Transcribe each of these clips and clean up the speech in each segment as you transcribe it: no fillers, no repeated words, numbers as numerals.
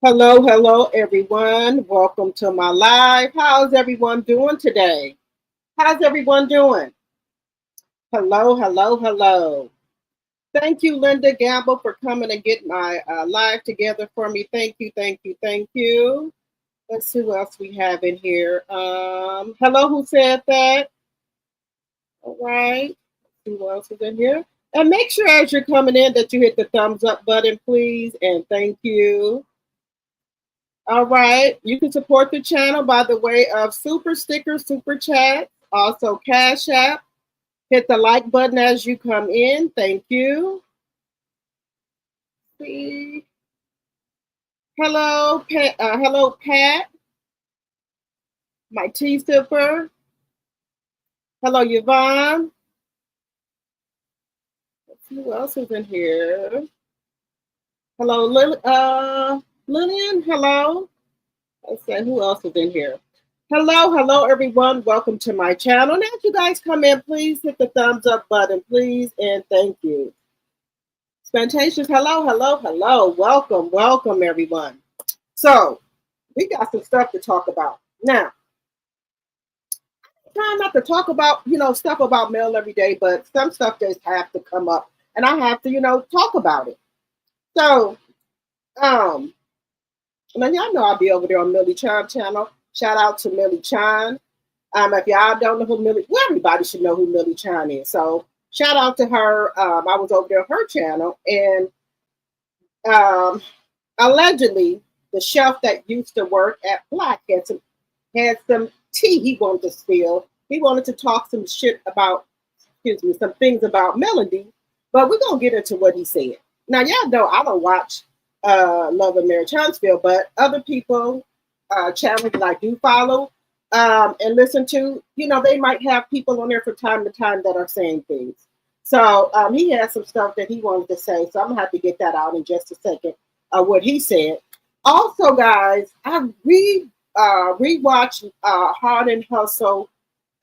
Hello, hello, everyone. Welcome to my live. How's everyone doing today? How's everyone doing? Hello, hello, hello. Thank you, Linda Gamble, for coming and get my live together for me. Thank you, thank you, thank you. Let's see who else we have in here. Hello, who said that? All right. Let's see who else is in here. And make sure as you're coming in that you hit the thumbs up button, please. And thank you. All right. You can support the channel by the way of super sticker, super chat, also Cash App. Hit the like button as you come in. Thank you. See. Hello, Pat. Hello, Pat. My tea sipper. Hello, Yvonne. Let's see who else is in here. Hello, Lillian. Hello. Let's see who else is in here. Hello, hello, everyone. Welcome to my channel. Now, if you guys come in, please hit the thumbs up button, please, and thank you. Spontaneous, hello, hello, hello. Welcome, welcome, everyone. So, we got some stuff to talk about. Now, trying not to talk about, stuff about mail every day, but some stuff just have to come up, and I have to, talk about it. So, now y'all know I'll be over there on Millie Chan channel. Shout out to Millie Chan. If y'all don't know who well, everybody should know who Millie Chan is. So shout out to her. I was over there on her channel, and allegedly the chef that used to work at Black had some tea he wanted to spill. He wanted to talk some shit about, some things about Melody, but we're gonna get into what he said. Now y'all know I don't watch Love and Marriage Huntsville, but other people channels that I do follow and listen to, they might have people on there from time to time that are saying things. So he had some stuff that he wanted to say, so I'm gonna have to get that out in just a second. What he said. Also, guys, I rewatched Hard and Hustle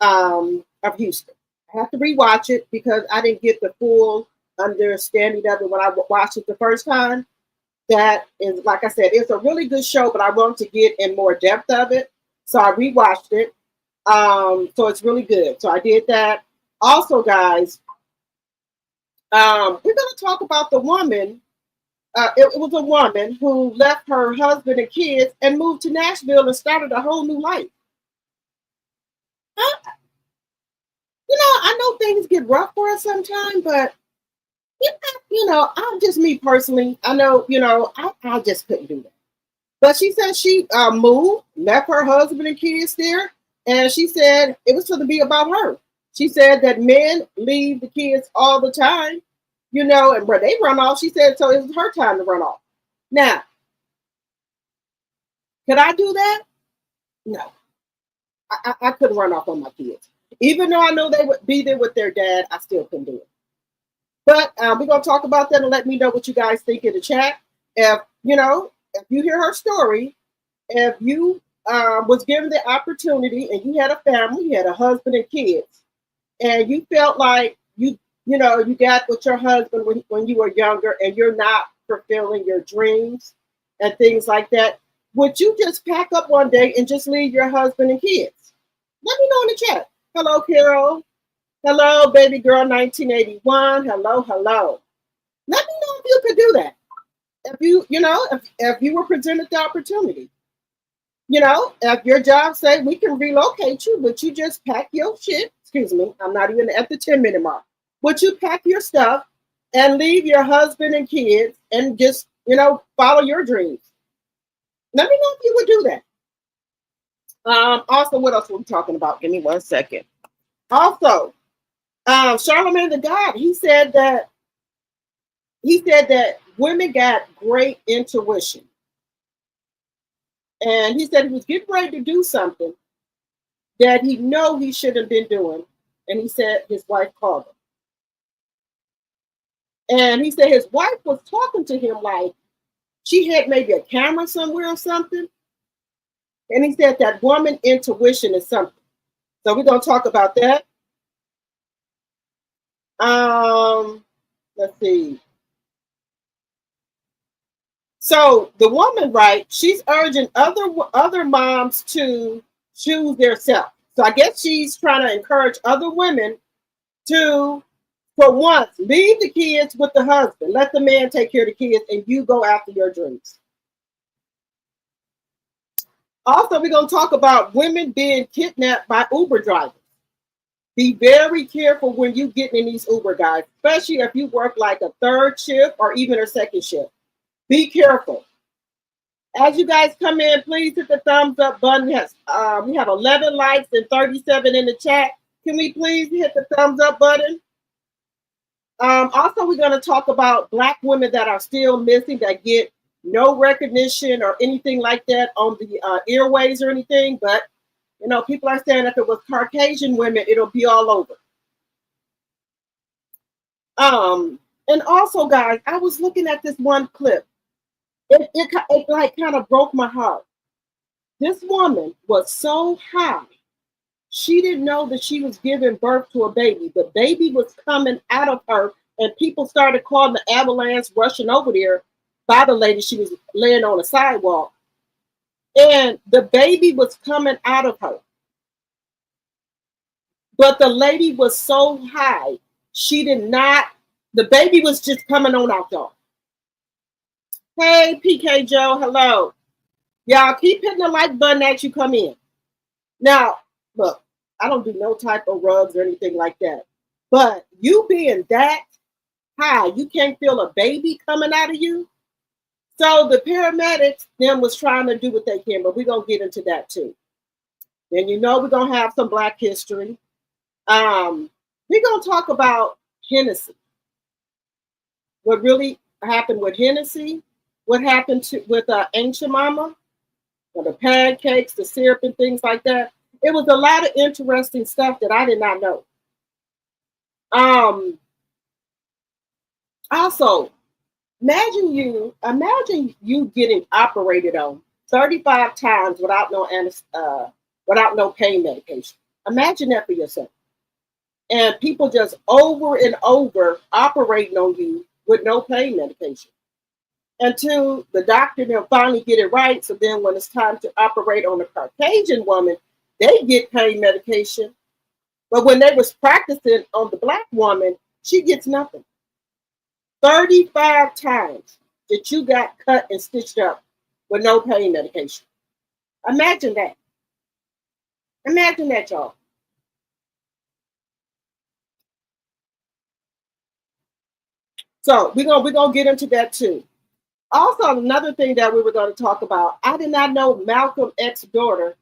of Houston. I have to rewatch it because I didn't get the full understanding of it when I watched it the first time. That is, like I said, it's a really good show, but I want to get in more depth of it. So I rewatched it. So it's really good. So I did that. Also, guys, we're going to talk about the woman. It was a woman who left her husband and kids and moved to Nashville and started a whole new life. I know things get rough for us sometimes, but I'm just me personally. I know, I just couldn't do that. But she said she moved, left her husband and kids there, and she said it was going to be about her. She said that men leave the kids all the time, and where they run off, she said, so it was her time to run off. Now, could I do that? No. I couldn't run off on my kids. Even though I know they would be there with their dad, I still couldn't do it. But we're going to talk about that and let me know what you guys think in the chat. If you hear her story, if you was given the opportunity and you had a family, you had a husband and kids, and you felt like you got with your husband when you were younger and you're not fulfilling your dreams and things like that, would you just pack up one day and just leave your husband and kids? Let me know in the chat. Hello, Carol. Hello, baby girl 1981. Hello, hello. Let me know if you could do that. If you were presented the opportunity. If your job say we can relocate you, but you just pack your shit. Excuse me, I'm not even at the 10-minute mark. Would you pack your stuff and leave your husband and kids and just, follow your dreams? Let me know if you would do that. Also, what else were we talking about? Give me 1 second. Also, Charlemagne the God, he said that women got great intuition. And he said he was getting ready to do something that he know he shouldn't have been doing. And he said his wife called him. And he said his wife was talking to him like she had maybe a camera somewhere or something. And he said that woman intuition is something. So we're going to talk about that. Let's see. So the woman, right? She's urging other moms to choose their self. So I guess she's trying to encourage other women to, for once, leave the kids with the husband. Let the man take care of the kids, and you go after your dreams. Also, we're going to talk about women being kidnapped by Uber drivers. Be very careful when you get in these Uber guys, especially if you work like a third shift or even a second shift. Be careful. As you guys come in, please hit the thumbs up button. Yes, we have 11 likes and 37 in the chat. Can we please hit the thumbs up button? Also, we're going to talk about Black women that are still missing, that get no recognition or anything like that on the airways or anything. But, you know, people are saying if it was Caucasian women, it'll be all over. And also, guys, I was looking at this one clip. It like kind of broke my heart. This woman was so high, she didn't know that she was giving birth to a baby. The baby was coming out of her, and people started calling the ambulance, rushing over there by the lady. She was laying on the sidewalk, and the baby was coming out of her. But the lady was so high, she did not, the baby was just coming on out, y'all. Hey, PK Joe, hello. Y'all keep hitting the like button as you come in. Now, look, I don't do no type of rugs or anything like that. But you being that high, you can't feel a baby coming out of you. So the paramedics then was trying to do what they can, but we're going to get into that too. And you know we're going to have some Black history. We're going to talk about Hennessy. What really happened with Hennessy, what happened with Ancient Mama, or the pancakes, the syrup, and things like that. It was a lot of interesting stuff that I did not know. Also, imagine you getting operated on 35 times without no pain medication. Imagine that for yourself. And people just over and over operating on you with no pain medication. Until the doctor then finally get it right. So then when it's time to operate on a Caucasian woman, they get pain medication. But when they was practicing on the Black woman, she gets nothing. 35 times that you got cut and stitched up with no pain medication. Imagine that. Imagine that, y'all. So we're gonna get into that too. Also, another thing that we were going to talk about, I did not know Malcolm X's daughter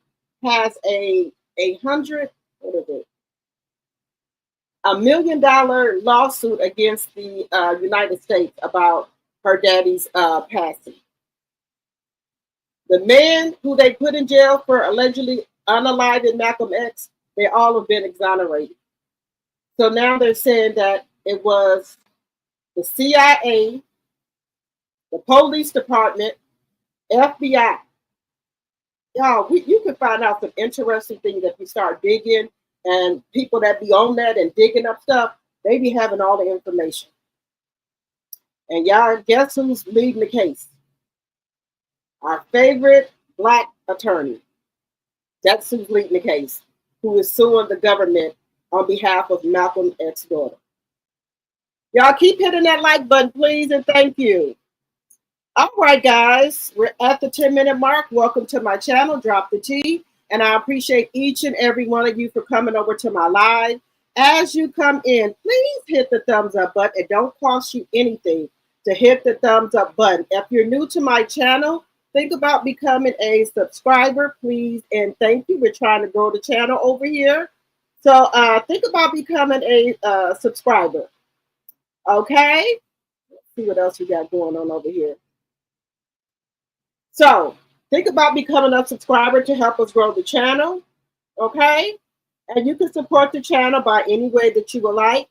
has a $1 million lawsuit against the United States about her daddy's passing. The man who they put in jail for allegedly unaliving Malcolm X, they all have been exonerated. So now they're saying that it was the CIA, the police department, FBI. Y'all, you can find out some interesting things if you start digging, and people that be on that and digging up stuff, they be having all the information. And y'all, guess who's leading the case? Our favorite Black attorney. That's who's leading the case, who is suing the government on behalf of Malcolm X's daughter. Y'all keep hitting that like button, please, and thank you. All right, guys, we're at the 10-minute mark. Welcome to my channel, Drop the Tea. And I appreciate each and every one of you for coming over to my live. As you come in, please hit the thumbs up button. It don't cost you anything to hit the thumbs up button. If you're new to my channel, think about becoming a subscriber, please. And thank you. We're trying to grow the channel over here. So think about becoming a subscriber. Okay? Let's see what else we got going on over here. So think about becoming a subscriber to help us grow the channel, okay? And you can support the channel by any way that you would like.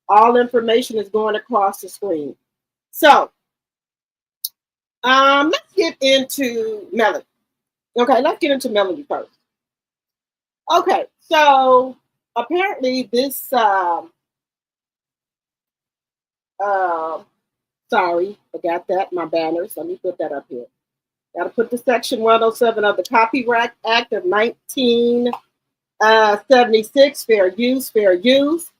All information is going across the screen. So let's get into Melody. Okay, let's get into Melody first. Okay, so apparently this so Sorry, forgot that. My banners. Let me put that up here. Got to put the Section 107 of the Copyright Act of 1976. Fair use, fair use.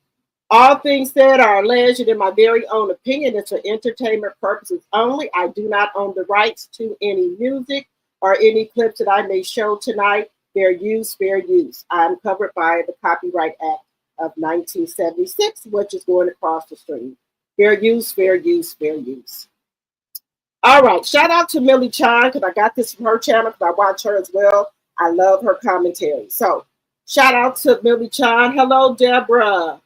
All things said are alleged in my very own opinion. It's for entertainment purposes only. I do not own the rights to any music or any clips that I may show tonight. Fair use, fair use. I'm covered by the Copyright Act of 1976, which is going across the stream. Fair use, fair use, fair use. All right. Shout out to Millie Chan because I got this from her channel because I watch her as well. I love her commentary. So shout out to Millie Chan. Hello, Deborah.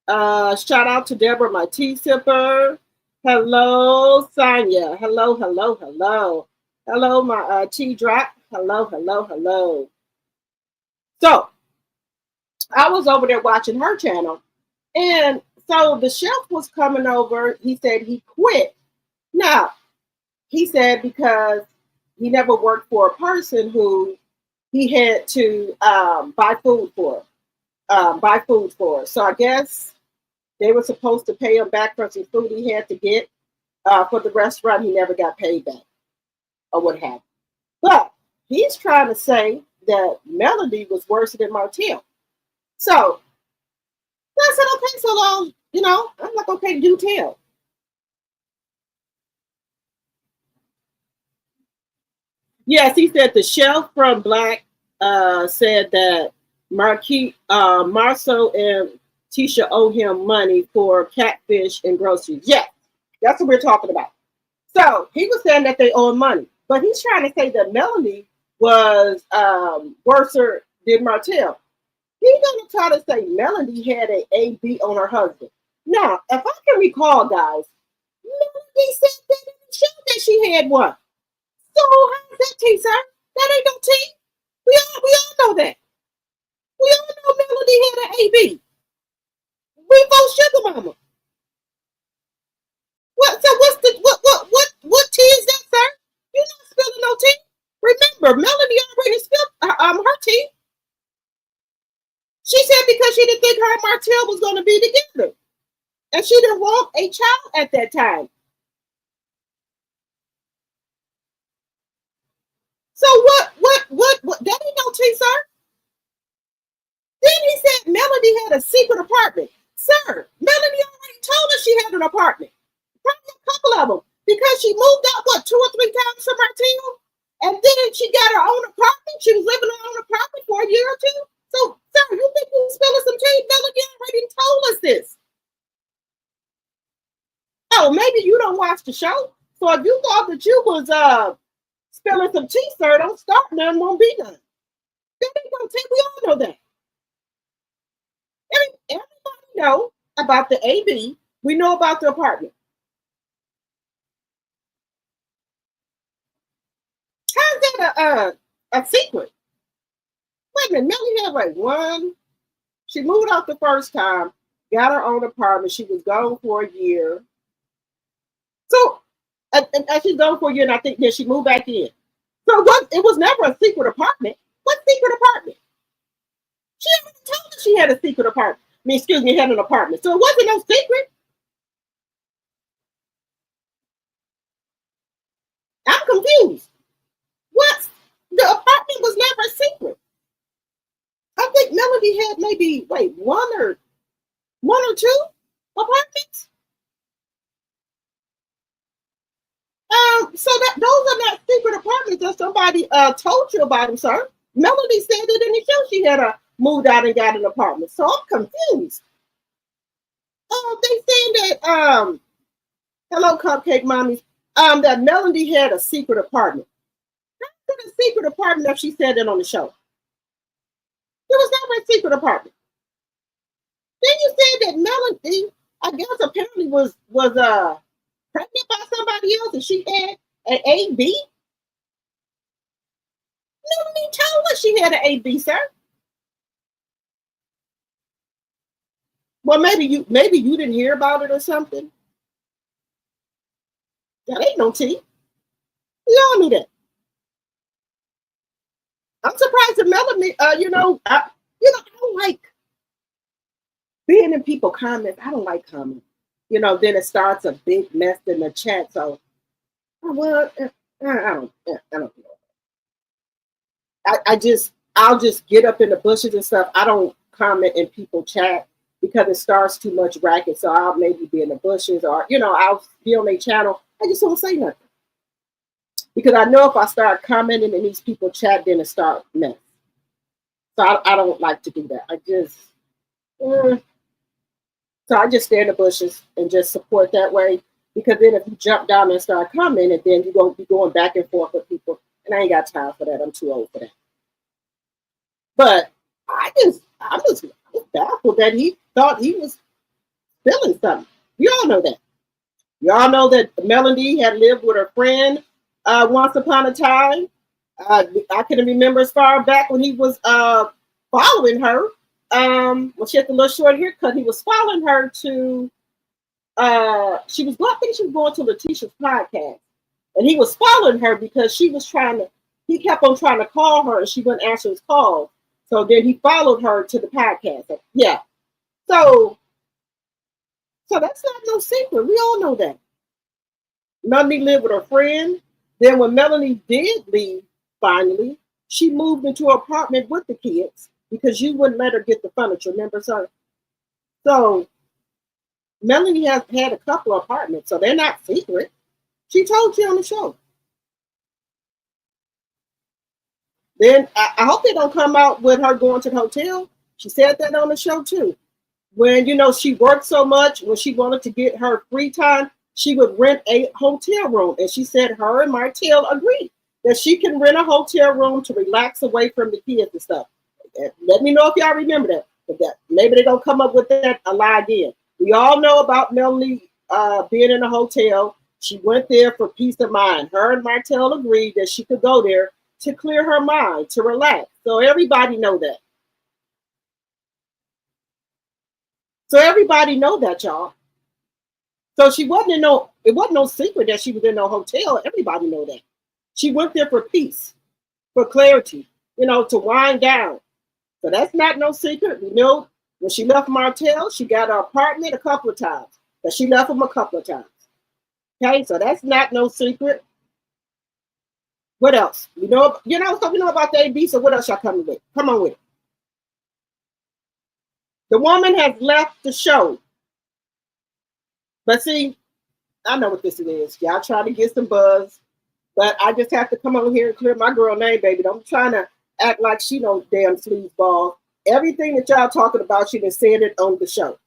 Shout out to Deborah, my tea sipper. Hello, Sonia. Hello, hello, hello. Hello, my tea drop. Hello, hello, hello. So I was over there watching her channel, and so the chef was coming over. He said he quit. Now, he said because he never worked for a person who he had to buy food for. So I guess they were supposed to pay him back for some food he had to get for the restaurant. He never got paid back or what have you. But he's trying to say that Melody was worse than Martell. So I said, okay, so I'm like, okay, do tell. Yes, he said the chef from Black said that Marceau and Tisha owe him money for catfish and groceries. Yes, that's what we're talking about. So he was saying that they owe money, but he's trying to say that Melanie was worse than Martell. He's going to try to say Melanie had an AB on her husband. Now, if I can recall, guys, Melanie said that in the show that she had one. So how's that tea, sir? That ain't no tea. We all know that. We all know Melody had an AB. We both sugar mama. What tea is that, sir? You're not spilling no tea. Remember, Melody already spilled her tea. She said because she didn't think her and Martell was going to be together, and she didn't want a child at that time. So what? That ain't no tea, sir. Then he said Melody had a secret apartment. Sir, Melody already told us she had an apartment. Probably a couple of them. Because she moved out, 2 or 3 times from Martell? And then she got her own apartment. She was living in her own apartment for a year or two. So, sir, you think you're spilling some tea? Melody already told us this. Oh, maybe you don't watch the show. So if you thought that you was spilling some tea, sir, don't start. None won't be done. That ain't no tea. We all know that. Everybody know about the AB. We know about the apartment. How's that a secret? Wait a minute, Melly had like one. She moved out the first time, got her own apartment. She was gone for a year. So, and she's gone for a year, and I think then she moved back in. So it was never a secret apartment. What secret apartment? She already told us she had a secret apartment. Had an apartment. So it wasn't no secret. I'm confused. What? The apartment was never a secret. I think Melody had maybe one or two apartments. So that those are not secret apartments that somebody told you about them, sir. Melody said it in the show. She had moved out and got an apartment. So I'm confused. They saying that hello, cupcake mommies. That Melody had a secret apartment. How was it a secret apartment if she said it on the show? There was never a secret apartment. Then you said that Melody, I guess apparently was pregnant by somebody else and she had an AB. Melody told us she had an AB, sir. Well, maybe you didn't hear about it or something. That ain't no tea. We all knew that. I'm surprised that Melody, I don't like. being in people comments, I don't like comments. Then it starts a big mess in the chat. So, well, I don't know. I'll just get up in the bushes and stuff. I don't comment in people chat because it starts too much racket. So I'll maybe be in the bushes or, I'll be on their channel. I just won't say nothing. Because I know if I start commenting in these people chat, then it starts mess. So I don't like to do that. So I just stay in the bushes and just support that way. Because then if you jump down and start commenting, then you're going to be going back and forth with people. And I ain't got time for that. I'm too old for that. But I was baffled that he thought he was feeling something. You all know that. Y'all know that Melody had lived with her friend once upon a time. I can remember as far back when he was following her. Well, she had the little short haircut. He was following her to. I think she was going to Letitia's podcast, and he was following her because she was trying to. He kept on trying to call her, and she wouldn't answer his call. So then he followed her to the podcast. So, yeah. So that's not no secret. We all know that. Melanie lived with her friend. Then when Melanie did leave, finally, she moved into an apartment with the kids because you wouldn't let her get the furniture. Remember, so Melanie has had a couple of apartments, so they're not secret. She told you on the show. Then I hope they don't come out with her going to the hotel. She said that on the show too. When she worked so much, when she wanted to get her free time, she would rent a hotel room. And she said her and Martell agreed that she can rent a hotel room to relax away from the kids and stuff. Let me know if y'all remember that. Maybe they're going to come up with that a lie again. We all know about Melanie being in a hotel. She went there for peace of mind. Her and Martell agreed that she could go there to clear her mind, to relax. So everybody know that. So everybody know that, y'all. So it wasn't no secret that she was in no hotel. Everybody know that. She went there for peace, for clarity, to wind down. So that's not no secret. When she left Martell, she got an apartment a couple of times. But she left him a couple of times. Okay, so that's not no secret. What else? So we know about the AB, so what else y'all coming with? Come on with it. The woman has left the show. But see, I know what this is. Y'all trying to get some buzz. But I just have to come over here and clear my girl name, baby. I'm trying to act like she don't damn sleazeball. Everything that y'all talking about, she been saying it on the show.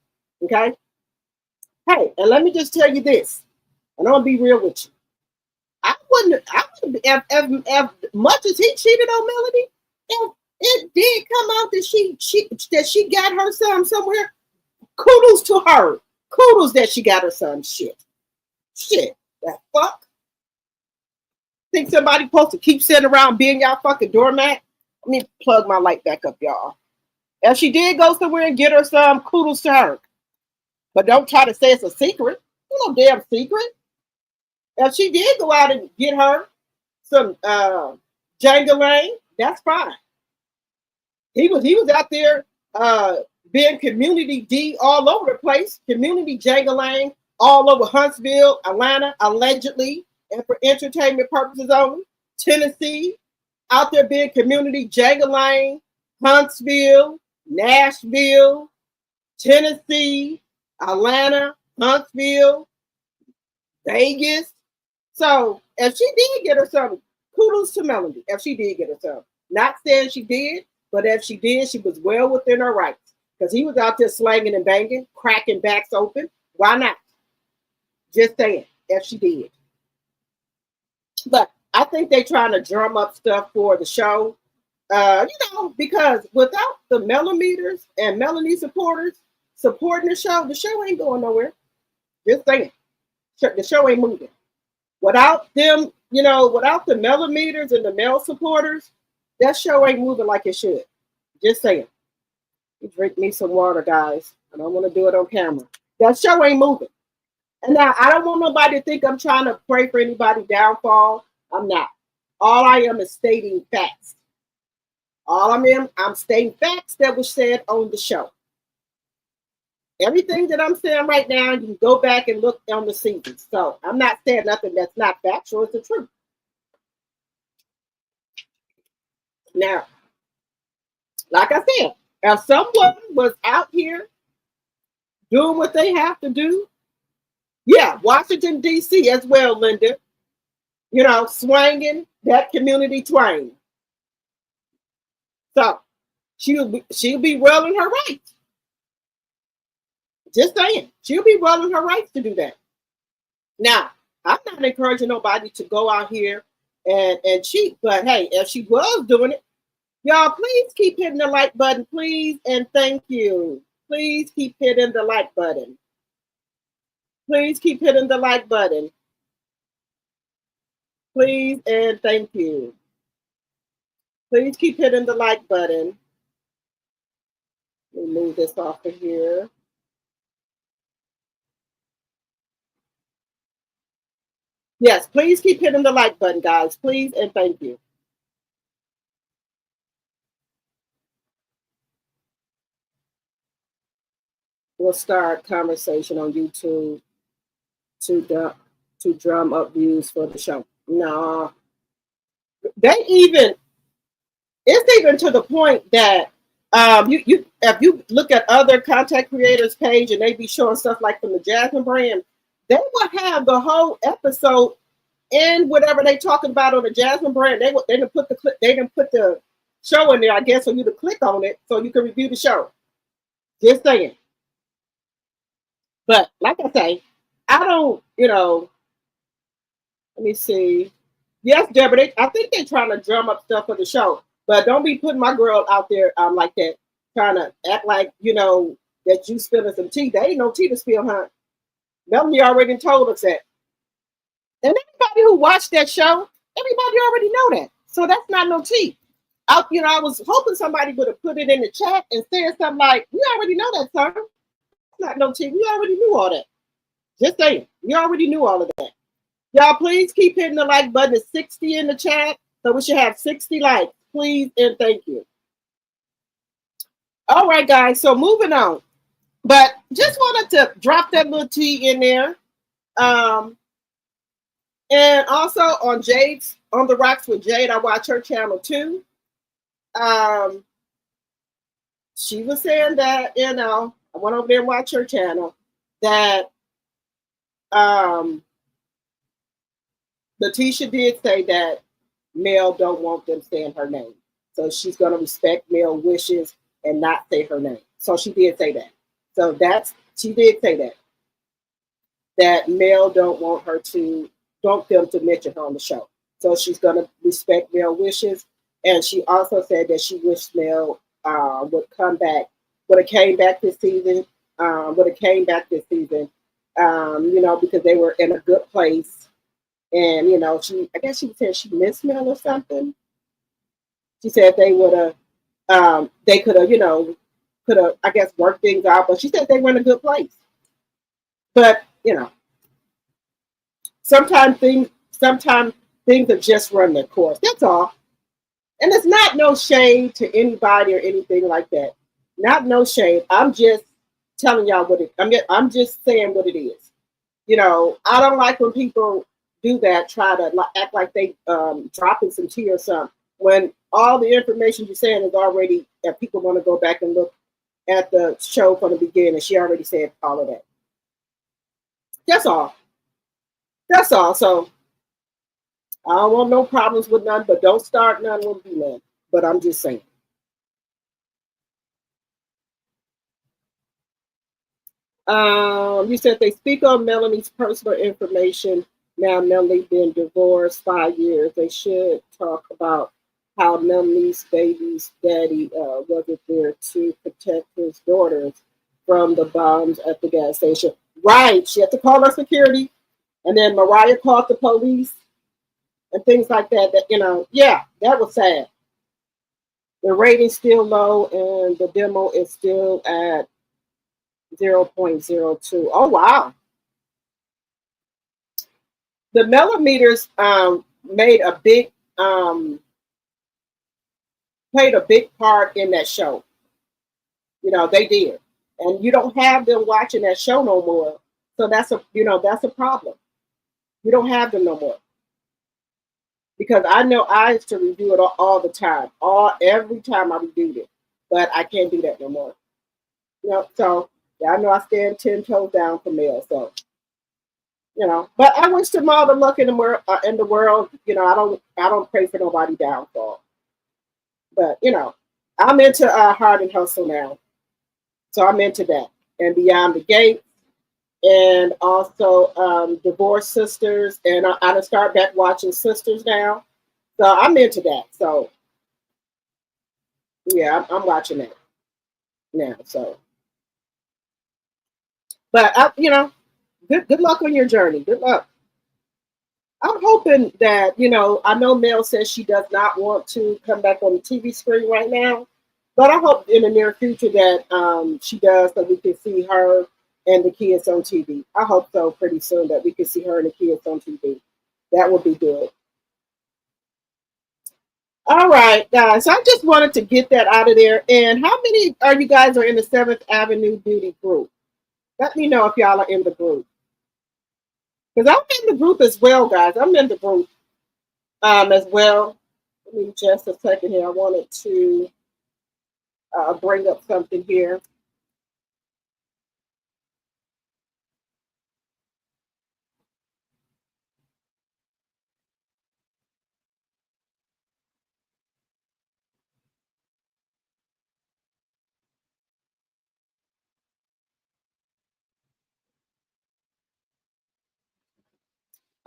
Okay? Hey, and let me just tell you this. And I'm going to be real with you. I wouldn't as much as he cheated on Melody, if it did come out that she got her son somewhere, kudos to her. Kudos that she got her son shit. That fuck. Think somebody supposed to keep sitting around being y'all fucking doormat? Let me plug my light back up, y'all. If she did go somewhere and get her some, kudos to her. But don't try to say it's a secret. It's no damn secret. If she did go out and get her some Jangalang, that's fine. He was out there being community D all over the place, community Jangalang all over Huntsville, Atlanta, allegedly, and for entertainment purposes only. Tennessee, out there being community Jangalang, Huntsville, Nashville, Tennessee, Atlanta, Huntsville, Vegas. So if she did get her some, kudos to Melody. If she did get her some, not saying she did, but if she did, she was well within her rights because he was out there slanging and banging, cracking backs open. Why not? Just saying, if she did. But I think they're trying to drum up stuff for the show, because without the millimeters and Melanie supporters supporting the show ain't going nowhere. Just saying, the show ain't moving. Without them, without the millimeters and the male supporters, that show ain't moving like it should. Just saying. You drink me some water, guys. I don't want to do it on camera. That show ain't moving. And now I don't want nobody to think I'm trying to pray for anybody's downfall. I'm not. All I am is stating facts. I'm stating facts that were said on the show. Everything that I'm saying right now, you can go back and look on the seasons. So I'm not saying nothing that's not factual. It's the truth. Now, like I said, if someone was out here doing what they have to do, yeah, Washington, D.C. as well, Linda, swinging that community twang. So she'll be well in her rights. Just saying, she'll be well in her rights to do that. Now, I'm not encouraging nobody to go out here and cheat, but hey, if she was doing it, y'all, please keep hitting the like button, please, and thank you. Please keep hitting the like button. Please keep hitting the like button. Please and thank you. Please keep hitting the like button. Let me move this off of here. Yes, please keep hitting the like button, guys. Please and thank you. We'll start conversation on YouTube to drum up views for the show. No, they even it's even to the point that you if you look at other content creators page and they be showing stuff like from the Jasmine brand, they would have the whole episode in whatever they talking about on the Jasmine brand. They didn't put the show in there, I guess, for you to click on it so you can review the show. Just saying. But like I say, I don't, let me see. Yes, Deborah, I think they're trying to drum up stuff for the show. But don't be putting my girl out there like that, trying to act like, that you spilling some tea. There ain't no tea to spill, huh? Melanie already told us that. And everybody who watched that show, everybody already know that. So that's not no tea. I was hoping somebody would have put it in the chat and said something like, we already know that, sir. It's not no tea. We already knew all that. Just saying. We already knew all of that. Y'all, please keep hitting the like button. It's 60 in the chat. So we should have 60 likes. Please and thank you. All right, guys. So moving on. But just wanted to drop that little tea in there. And also on Jade's On the Rocks with Jade, I watch her channel too. She was saying that, I went over there and watched her channel, that Letitia did say that Mel don't want them saying her name. So she's going to respect Mel wishes and not say her name. So she did say that. So she did say that Mel don't want them to mention her on the show. So she's going to respect Mel wishes. And she also said that she wished Mel would have came back this season, because they were in a good place. And, I guess she said she missed Mel or something. She said they could have, I guess, worked things out, but she said they were in a good place. But, sometimes things have just run their course. That's all. And it's not no shade to anybody or anything like that. Not no shade. I'm just telling y'all I'm just saying what it is. I don't like when people do that, try to act like they dropping some tea or something, when all the information you're saying is already, if people want to go back and look at the show from the beginning, she already said all of that. That's all. That's all. So I don't want no problems with none, but don't start none with me, none. But I'm just saying. You said they speak on Melanie's personal information. Now Melanie been divorced 5 years. They should talk about how Melanie's baby's daddy wasn't there to protect his daughters from the bombs at the gas station. Right. She had to call her security. And then Mariah called the police and things like that. Yeah, that was sad. The rating's still low and the demo is still at 0.02. Oh, wow. The millimeters played a big part in that show. They did. and you don't have them watching that show no more. So that's a problem. You don't have them no more because I know I used to review it all the time, all every time I reviewed it, but I can't do that no more. So yeah, I know I stand 10 toes down for male. So but I wish them all the luck in the world. In the world, I don't pray for nobody downfall. But I'm into hard and hustle now, so I'm into that and beyond the gate, and also divorced sisters, and I done start back watching sisters now, so I'm into that. So yeah, I'm watching that now. So, but good luck on your journey. Good luck. I'm hoping that, I know Mel says she does not want to come back on the TV screen right now, but I hope in the near future that she does so we can see her and the kids on TV. I hope so pretty soon that we can see her and the kids on TV. That would be good. All right, guys. So I just wanted to get that out of there. And how many are you guys are in the Seventh Avenue Beauty group? Let me know if y'all are in the group. Because I'm in the group as well, guys. I'm in the group as well. Let me just a second here. I wanted to bring up something here.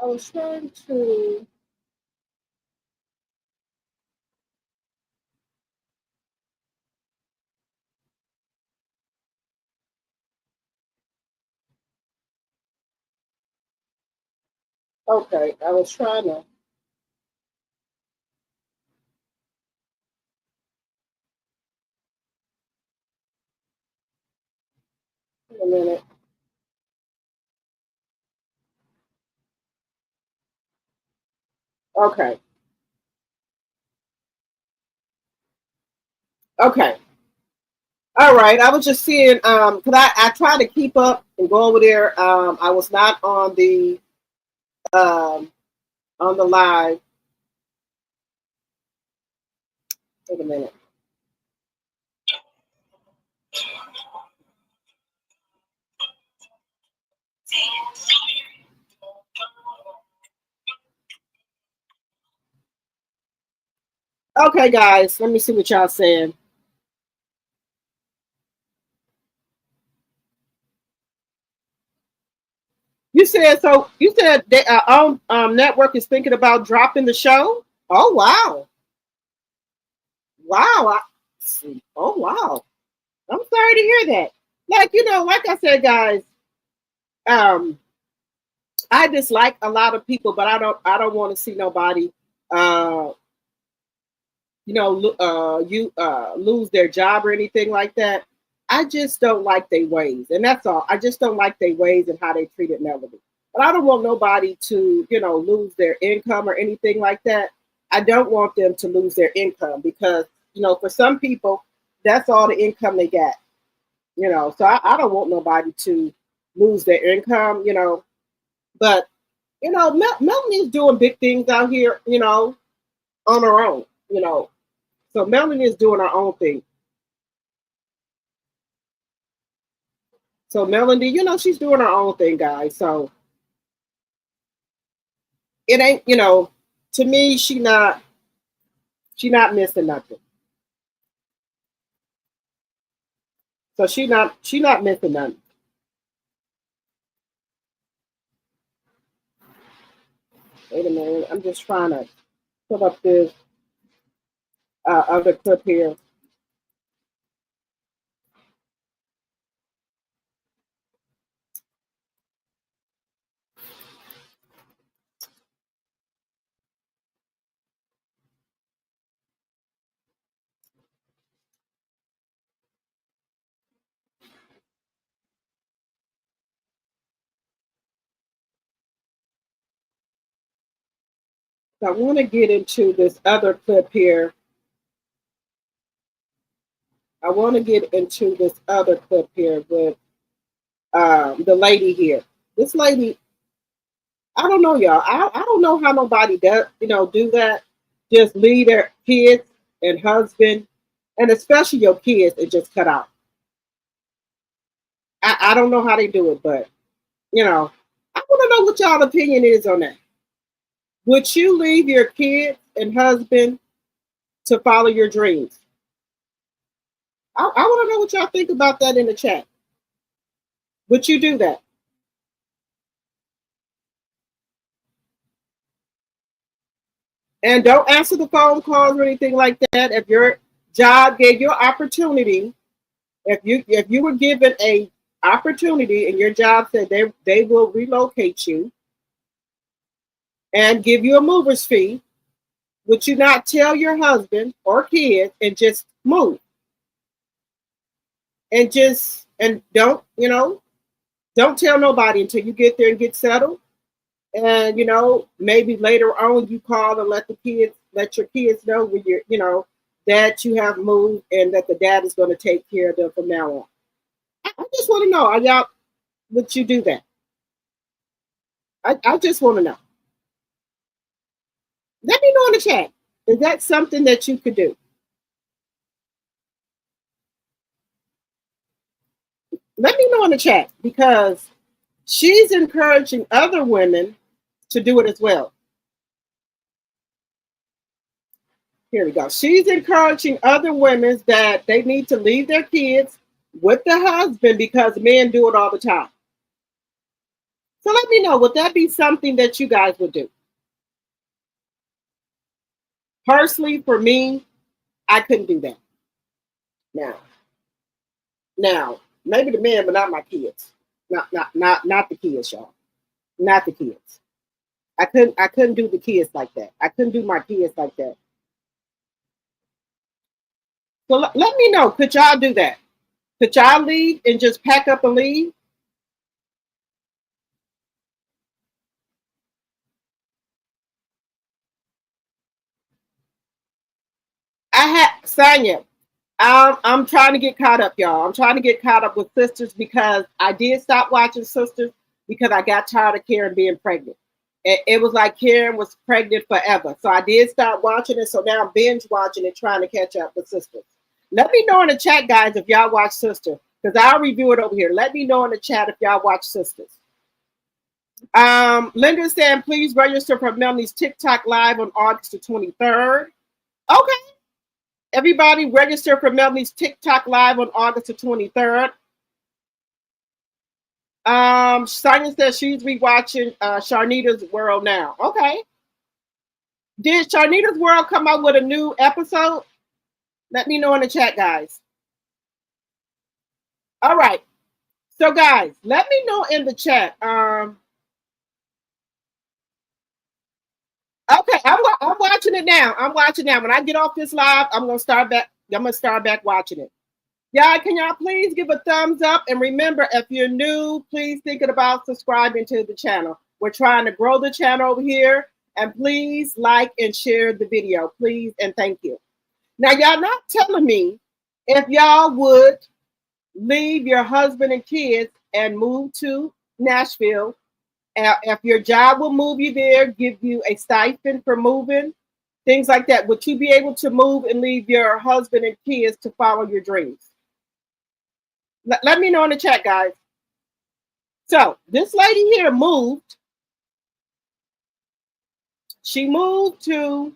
I was trying to. Okay, I was trying to. Wait a minute. Okay, okay. All right. I was just seeing. Cause I try to keep up and go over there. I was not um on the live. Wait a minute. Okay, guys. Let me see what y'all saying. You said so. You said the own network is thinking about dropping the show. Oh wow, wow. Oh wow. I'm sorry to hear that. Like like I said, guys. Um, I dislike a lot of people, but I don't want to see nobody. Uh, you lose their job or anything like that. I just don't like their ways, and that's all. I just don't like their ways and how they treated Melody. But I don't want nobody to, lose their income or anything like that. I don't want them to lose their income because, for some people, that's all the income they got. So I don't want nobody to lose their income. But Melanie is doing big things out here. On her own. So Melanie is doing her own thing. So Melody, she's doing her own thing, guys. So it ain't, to me, she not missing nothing. So she not missing nothing. Wait a minute, I'm just trying to put up this other clip here. So I want to get into this other clip here. I want to get into this other clip here with the lady here. This lady, I don't know, y'all. I don't know how nobody does, do that. Just leave their kids and husband, and especially your kids, and just cut out. I don't know how they do it, but I want to know what y'all opinion is on that. Would you leave your kids and husband to follow your dreams? I want to know what y'all think about that in the chat. Would you do that? And don't answer the phone calls or anything like that. If your job gave you opportunity, if you were given a opportunity and your job said they will relocate you and give you a mover's fee, would you not tell your husband or kids and just move and don't tell nobody until you get there and get settled? And maybe later on you call and let your kids know when that you have moved and that the dad is going to take care of them from now on. I just want to know, are y'all, would you do that? I just want to know. Let me know in the chat. Is that something that you could do? Let me know in the chat, because she's encouraging other women to do it as well. Here we go. She's encouraging other women that they need to leave their kids with the husband because men do it all the time. So let me know, would that be something that you guys would do? Personally, for me, I couldn't do that. Now, maybe the men, but not my kids. Not the kids, y'all. Not the kids. I couldn't do the kids like that. I couldn't do my kids like that. So let me know. Could y'all do that? Could y'all leave and just pack up and leave? I had Sonya. I'm trying to get caught up, y'all. I'm trying to get caught up with Sisters because I did stop watching Sisters because I got tired of Karen being pregnant. It was like Karen was pregnant forever. So I did stop watching it. So now I'm binge watching it, trying to catch up with Sisters. Let me know in the chat, guys, if y'all watch Sister, because I'll review it over here. Let me know in the chat if y'all watch Sisters. Linda saying, please register for Melanie's TikTok live on August the 23rd. Okay. Everybody register for Melanie's TikTok live on August the 23rd. Sonia says she's rewatching Sharnita's World now. Okay. Did Sharnita's World come out with a new episode? Let me know in the chat, guys. All right. So, guys, let me know in the chat. Okay, I'm watching it now. I'm watching now. When I get off this live, I'm gonna start back watching it. Yeah, can y'all please give a thumbs up? And remember, if you're new, please think about subscribing to the channel. We're trying to grow the channel over here. And please like and share the video, please, and thank you. Now, y'all not telling me if y'all would leave your husband and kids and move to Nashville. If your job will move you there, give you a stipend for moving, things like that. Would you be able to move and leave your husband and kids to follow your dreams? Let me know in the chat, guys. So this lady here moved. She moved to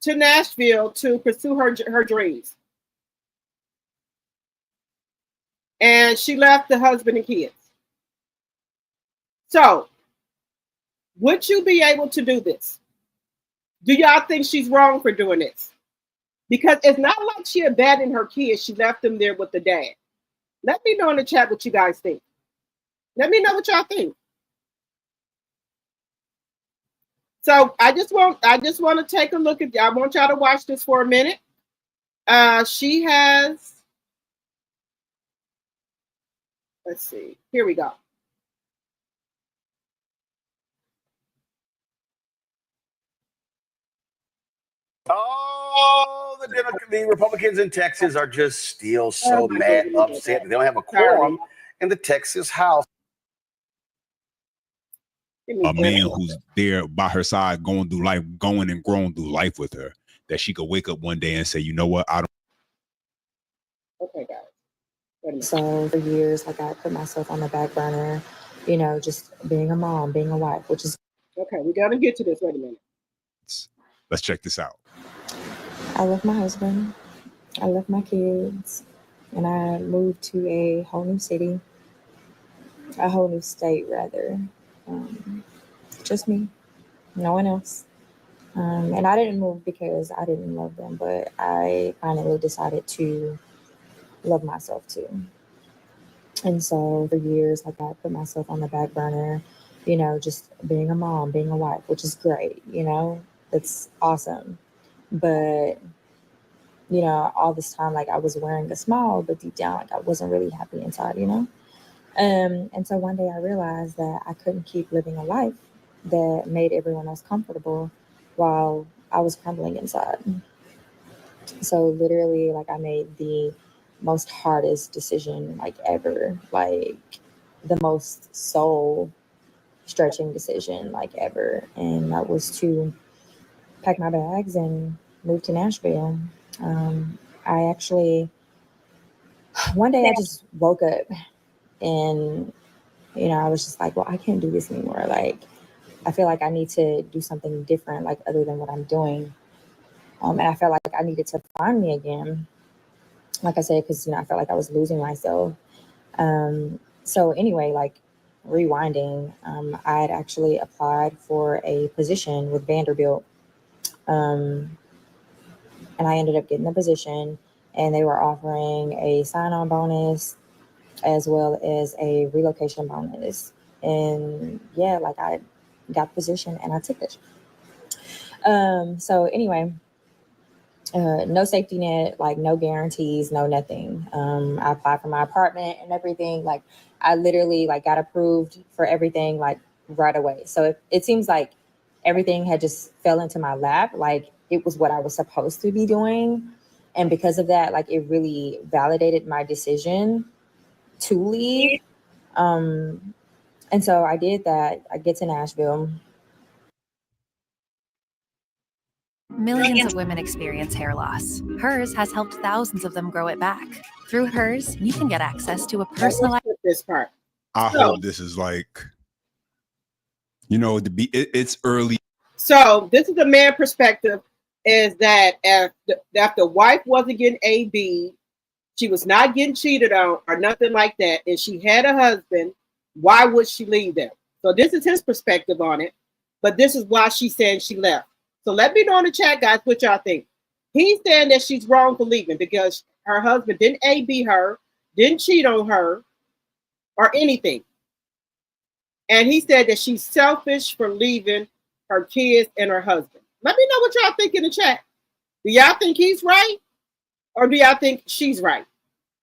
Nashville to pursue her dreams. And she left the husband and kids. So would you be able to do this? Do y'all think she's wrong for doing this? Because it's not like she abandoned her kids. She left them there with the dad. Let me know in the chat what you guys think. Let me know what y'all think. So I just want to take a look at. I want y'all to watch this for a minute. She has. Let's see. Here we go. Oh, the Republicans in Texas are just still so mad, upset. They don't have a quorum in the Texas House. A man who's there by her side, going and growing through life with her, that she could wake up one day and say, you know what, I don't. Okay, guys. So for years, like I put myself on the back burner, you know, just being a mom, being a wife, which is okay. We gotta get to this. Wait a minute. Let's check this out. I love my husband, I love my kids, and I moved to a whole new city, a whole new state, rather. Just me, no one else. And I didn't move because I didn't love them, but I finally decided to love myself too. And so for years, like I put myself on the back burner, you know, just being a mom, being a wife, which is great, you know, that's awesome. But, you know, all this time, like I was wearing a smile, but deep down, like I wasn't really happy inside, you know? And so one day I realized that I couldn't keep living a life that made everyone else comfortable while I was crumbling inside. So literally, like I made the most hardest decision like ever, like the most soul stretching decision like ever. And that was to pack my bags and move to Nashville. I actually, one day I just woke up and, you know, I was just like, well, I can't do this anymore. Like, I feel like I need to do something different, like other than what I'm doing. And I felt like I needed to find me again. Like I said, because, you know, I felt like I was losing myself. So anyway, like rewinding, I had actually applied for a position with Vanderbilt. And I ended up getting the position, and they were offering a sign-on bonus as well as a relocation bonus. And yeah, like I got the position and I took it. So anyway, no safety net, like no guarantees, no nothing. I applied for my apartment and everything. Like I literally like got approved for everything like right away. So it seems like everything had just fell into my lap. Like it was what I was supposed to be doing. And because of that, like it really validated my decision to leave. And so I did that. I get to Nashville. Millions of women experience hair loss. Hers has helped thousands of them grow it back. Through Hers, you can get access to a personalized. This part. I hope this is like, you know, it's early. So this is the man perspective: is that if the wife wasn't getting AB, she was not getting cheated on or nothing like that, and she had a husband, why would she leave them? So this is his perspective on it, but this is why she's saying she left. So let me know in the chat, guys, what y'all think. He's saying that she's wrong for leaving because her husband didn't AB her, didn't cheat on her, or anything. And he said that she's selfish for leaving her kids and her husband. Let me know what y'all think in the chat. Do y'all think he's right? Or do y'all think she's right?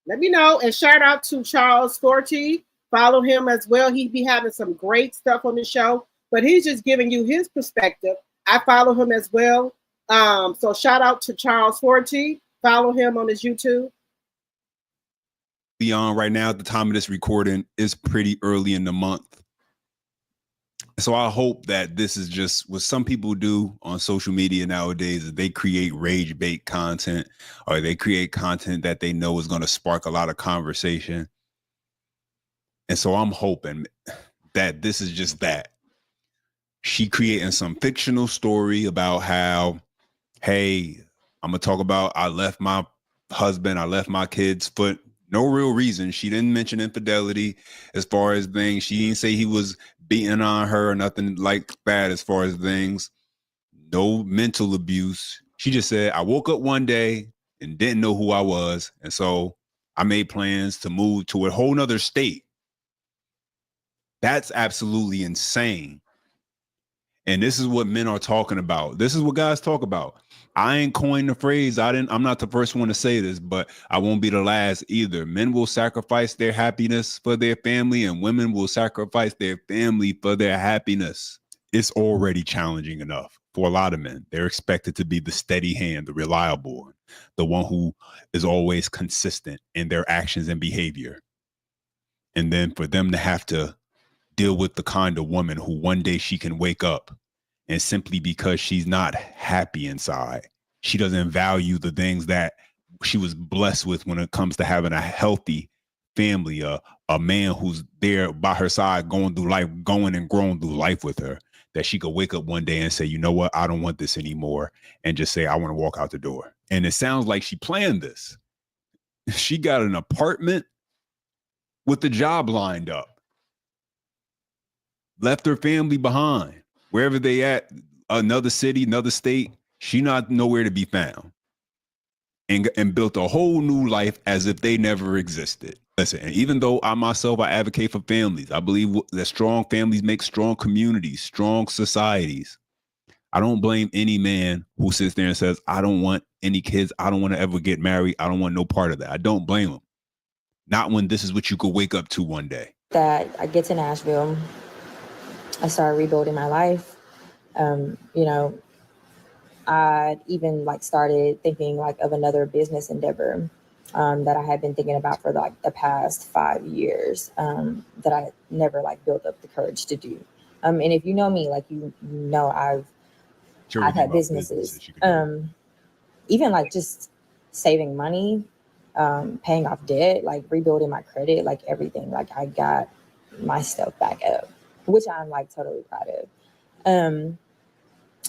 Let me know. And shout out to Charles Forti. Follow him as well. He be having some great stuff on the show. But he's just giving you his perspective. I follow him as well. So shout out to Charles Forti. Follow him on his YouTube. Beyond right now, at the time of this recording, is pretty early in the month. So I hope that this is just what some people do on social media nowadays, is they create rage bait content, or they create content that they know is going to spark a lot of conversation. And so I'm hoping that this is just that. She creating some fictional story about how, hey, I'm going to talk about I left my husband, I left my kids for no real reason. She didn't mention infidelity as far as things. She didn't say he was beating on her or nothing like that as far as things. No mental abuse. She just said, I woke up one day and didn't know who I was. And so I made plans to move to a whole nother state. That's absolutely insane. And this is what men are talking about. This is what guys talk about. I ain't coined the phrase. I'm not the first one to say this, but I won't be the last either. Men will sacrifice their happiness for their family, and women will sacrifice their family for their happiness. It's already challenging enough for a lot of men. They're expected to be the steady hand, the reliable one, the one who is always consistent in their actions and behavior. And then for them to have to deal with the kind of woman who one day she can wake up and simply because she's not happy inside, she doesn't value the things that she was blessed with when it comes to having a healthy family, a man who's there by her side, going through life, going and growing through life with her, that she could wake up one day and say, you know what, I don't want this anymore, and just say, I want to walk out the door. And it sounds like she planned this. She got an apartment with the job lined up, left her family behind, wherever they at, another city, another state, she not nowhere to be found. And built a whole new life as if they never existed. Listen, and even though I myself, I advocate for families, I believe that strong families make strong communities, strong societies. I don't blame any man who sits there and says, I don't want any kids. I don't want to ever get married. I don't want no part of that. I don't blame him. Not when this is what you could wake up to one day. That I get to Nashville, I started rebuilding my life. I even started thinking of another business endeavor that I had been thinking about for the past 5 years that I never built up the courage to do. And if you know me, you know I've had businesses, even just saving money, paying off debt, rebuilding my credit, everything. I got my stuff back up, which I'm totally proud of.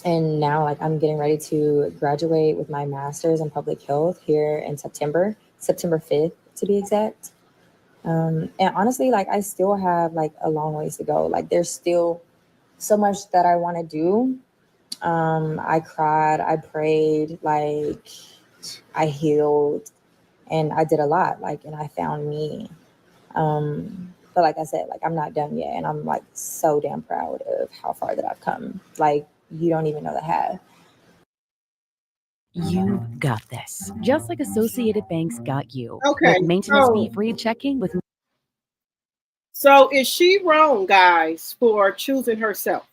And now I'm getting ready to graduate with my master's in public health here in September 5th to be exact. And honestly, I still have a long ways to go. There's still so much that I want to do. I cried, I prayed, I healed, and I did a lot, and I found me. But like I said, I'm not done yet. And I'm so damn proud of how far that I've come. You don't even know the half. You've got this. Just like Associated Bank's got you. Okay. With maintenance fee-free checking with... So is she wrong, guys, for choosing herself?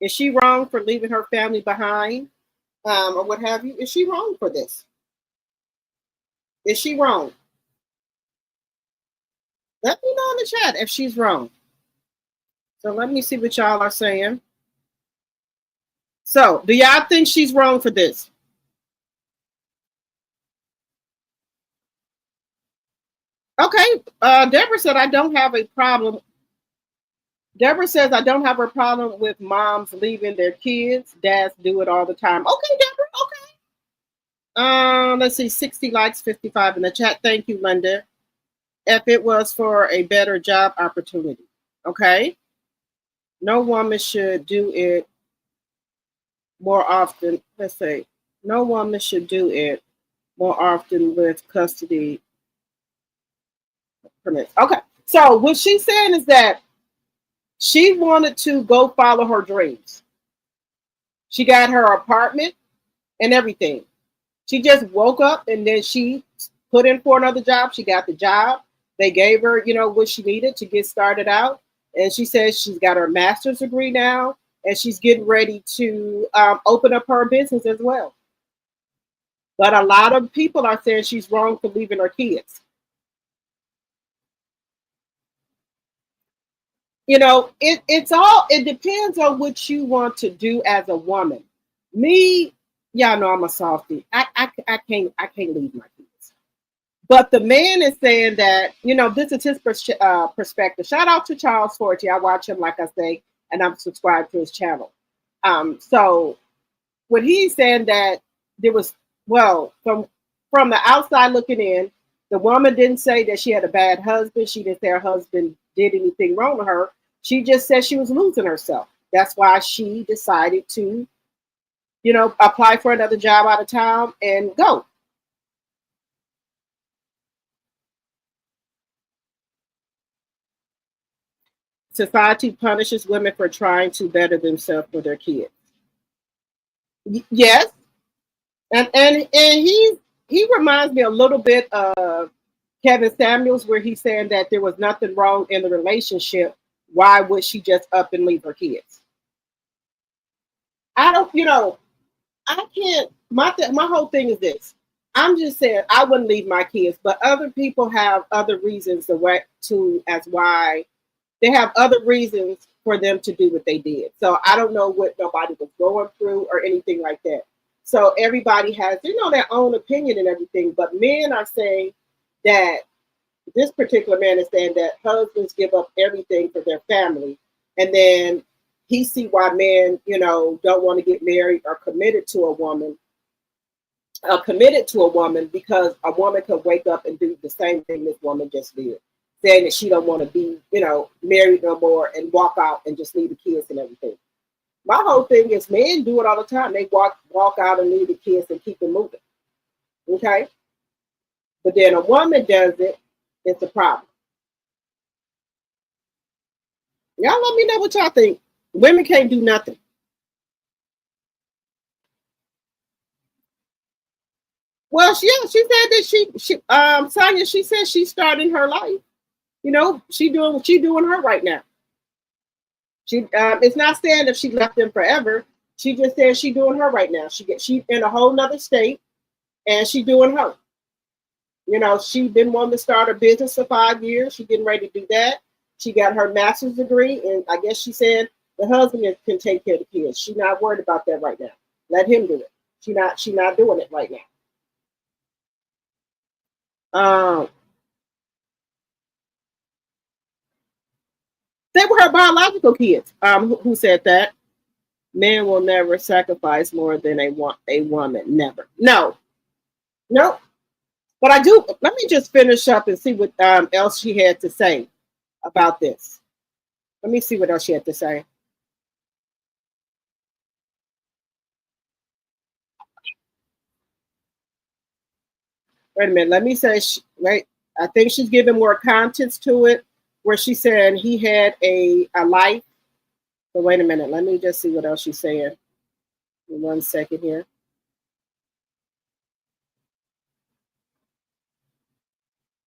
Is she wrong for leaving her family behind or what have you? Is she wrong for this? Is she wrong? Let me know in the chat if she's wrong. So let me see what y'all are saying. So do y'all think she's wrong for this? Okay. Deborah said, I don't have a problem. Deborah says, I don't have a problem with moms leaving their kids. Dads do it all the time. Okay, Deborah. Okay. Let's see, 60 likes, 55 in the chat. Thank you, Linda. If it was for a better job opportunity. Okay. No woman should do it more often. Let's say no woman should do it more often with custody permits. Okay. So what she's saying is that she wanted to go follow her dreams. She got her apartment and everything. She just woke up and then she put in for another job. She got the job. They gave her, what she needed to get started out. And she says she's got her master's degree now and she's getting ready to open up her business as well. But a lot of people are saying she's wrong for leaving her kids. It depends on what you want to do as a woman. Me, y'all know I'm a softie. I can't leave my kids. But the man is saying that, this is his perspective. Shout out to Charles Forty. I watch him, like I say, and I'm subscribed to his channel. So when he's saying that there was, from the outside looking in, the woman didn't say that she had a bad husband. She didn't say her husband did anything wrong to her. She just said she was losing herself. That's why she decided to, apply for another job out of town and go. Society punishes women for trying to better themselves for their kids. Yes. And he reminds me a little bit of Kevin Samuels, where he's saying that there was nothing wrong in the relationship. Why would she just up and leave her kids? I don't, I can't. My whole thing is this. I'm just saying I wouldn't leave my kids, but other people have other reasons as why they have other reasons for them to do what they did. So I don't know what nobody was going through or anything like that. So everybody has, their own opinion and everything. But men are saying that this particular man is saying that husbands give up everything for their family, and then he see why men, don't want to get married or committed to a woman because a woman could wake up and do the same thing this woman just did, saying that she don't want to be, married no more and walk out and just leave the kids and everything. My whole thing is men do it all the time. They walk out and leave the kids and keep it moving. Okay? But then a woman does it, it's a problem. Y'all let me know what y'all think. Women can't do nothing. Well, she said that Sonya, she said she's starting her life. She doing her right now. She it's not saying that she left them forever. She just said she doing her right now. She in a whole nother state, and she doing her. She been wanting to start a business for 5 years. She getting ready to do that. She got her master's degree, and I guess she said the husband can take care of the kids. She's not worried about that right now. Let him do it. She not doing it right now. They were her biological kids. Who said that? Men will never sacrifice more than a woman. Never. No. Nope. But I do. Let me just finish up and see what else she had to say about this. Let me see what else she had to say. Wait a minute. Let me say. Wait. I think she's giving more context to it, where she said he had a life. But wait a minute. Let me just see what else she's saying. In 1 second here.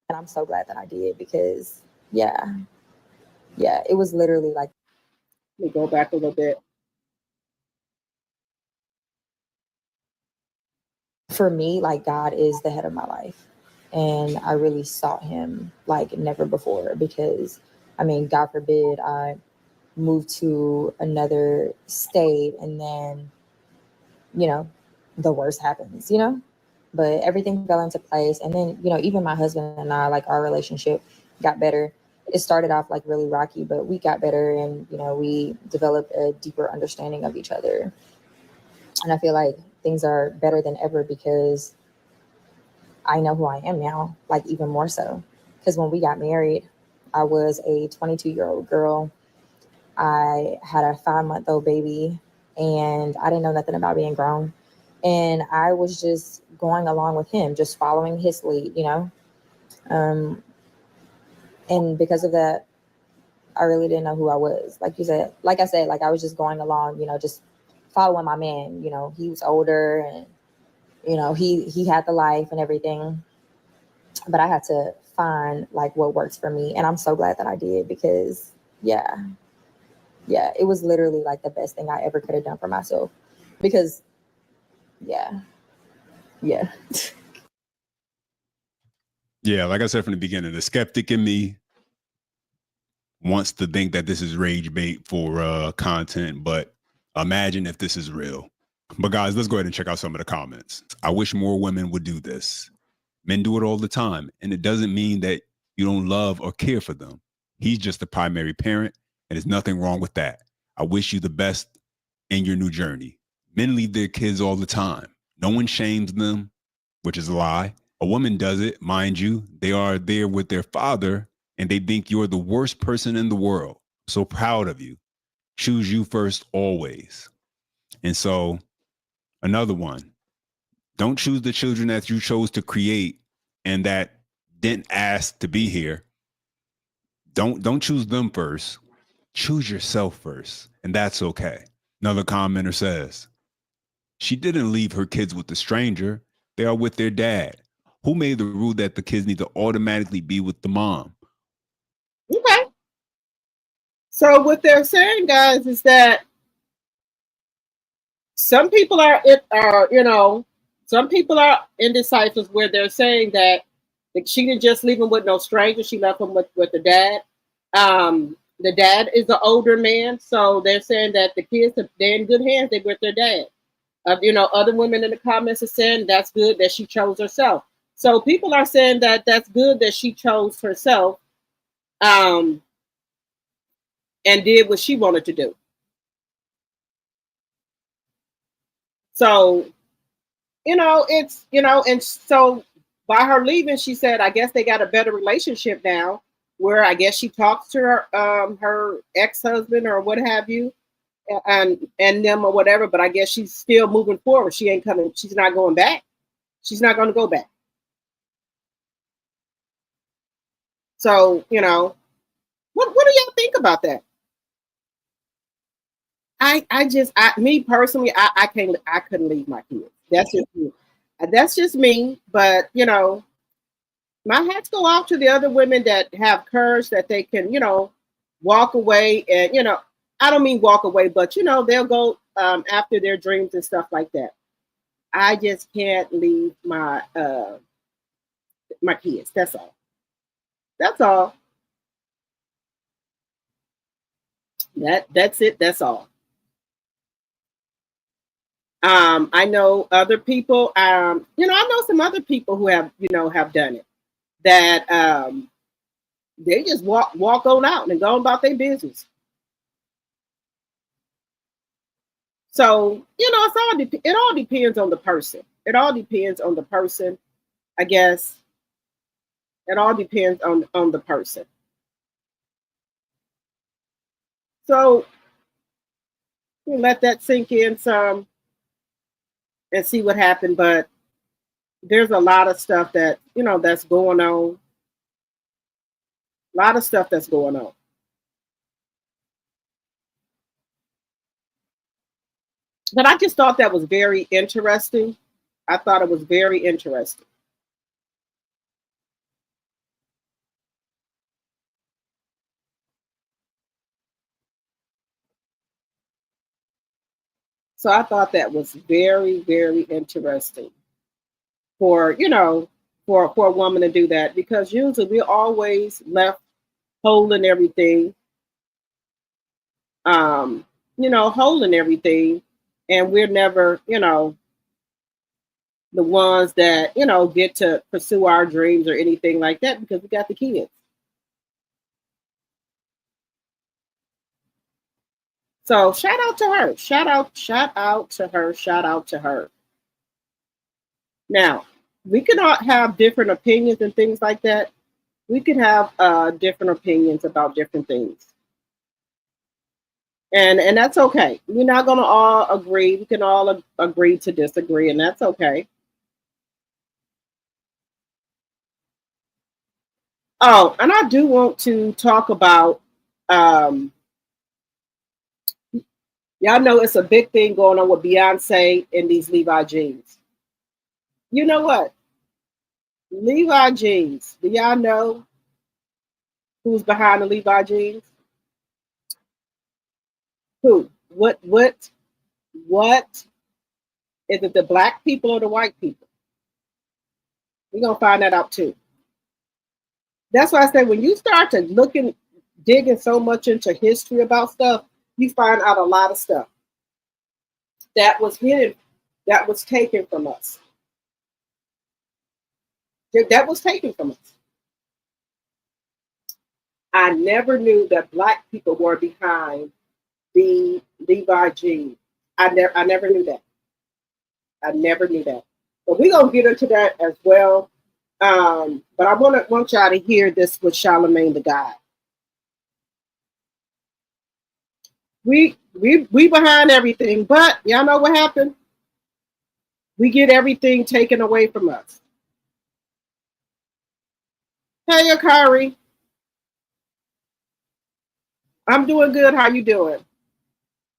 And I'm so glad that I did because, yeah, it was literally like. Let me go back a little bit. For me, like, God is the head of my life. And I really sought him like never before because, God forbid, I moved to another state and then, the worst happens, But everything fell into place. And then, even my husband and I, like, our relationship got better. It started off like really rocky, but we got better and, we developed a deeper understanding of each other. And I feel like things are better than ever because I know who I am now, like even more so. Because when we got married, I was a 22-year-old girl. I had a 5-month-old baby and I didn't know nothing about being grown. And I was just going along with him, just following his lead, And because of that, I really didn't know who I was. Like I said, I was just going along, just following my man. He was older and, he had the life and everything. But I had to find like what works for me. And I'm so glad that I did because, yeah, it was literally like the best thing I ever could have done for myself because, yeah. Yeah, like I said from the beginning, the skeptic in me wants to think that this is rage bait for content, but imagine if this is real. But guys, let's go ahead and check out some of the comments. I wish more women would do this. Men do it all the time, and it doesn't mean that you don't love or care for them. He's just the primary parent, and there's nothing wrong with that. I wish you the best in your new journey. Men leave their kids all the time. No one shames them, which is a lie. A woman does it, mind you. They are there with their father, and they think you're the worst person in the world. So proud of you. Choose you first always. And so, another one. Don't choose the children that you chose to create and that didn't ask to be here. Don't choose them first. Choose yourself first, and that's okay. Another commenter says, she didn't leave her kids with a stranger. They are with their dad. Who made the rule that the kids need to automatically be with the mom? Okay. So what they're saying, guys, is that some people are some people are indecisive where they're saying that she didn't just leave him with no stranger. She left him with the dad. The dad is an older man, so they're saying that the kids they're in good hands. They're with their dad. Other women in the comments are saying that's good that she chose herself. So people are saying that that's good that she chose herself, and did what she wanted to do. So, and so by her leaving, she said, I guess they got a better relationship now, where I guess she talks to her ex-husband or what have you, and them or whatever. But I guess she's still moving forward. She ain't coming. She's not going back. She's not going to go back. So, what do y'all think about that? Me personally, I couldn't leave my kids. That's just me. That's just me. But my hats go off to the other women that have courage that they can, walk away and I don't mean walk away, but they'll go after their dreams and stuff like that. I just can't leave my my kids. That's all. That's all. That's it. That's all. I know other people. I know some other people who have done it. That they just walk on out and go about their business. So it all depends on the person. It all depends on the person, I guess. It all depends on the person. So you let that sink in some and see what happened. But there's a lot of stuff that that's going on. A lot of stuff that's going on. But I just thought that was very interesting. I thought it was very interesting. So I thought that was very, very interesting for for a woman to do that, because usually we're always left holding everything, holding everything, and we're never, the ones that, get to pursue our dreams or anything like that because we got the kids. So shout out to her. Shout out to her. Shout out to her. Now, we can all have different opinions and things like that. We could have different opinions about different things. And that's okay. We're not going to all agree. We can all agree to disagree, and that's okay. Oh, and I do want to talk about, y'all know it's a big thing going on with Beyonce and these Levi jeans. You know what? Levi jeans. Do y'all know who's behind the Levi jeans? Who? What? Is it the black people or the white people? We're gonna find that out too. That's why I say when you start to digging so much into history about stuff, you find out a lot of stuff that was hidden, that was taken from us. That was taken from us. I never knew that black people were behind the Levi jeans. I never knew that. I never knew that. But we're gonna get into that as well. But I want y'all to hear this with Charlemagne the God. We behind everything, but y'all know what happened? We get everything taken away from us. Hey, Akari. I'm doing good. How you doing?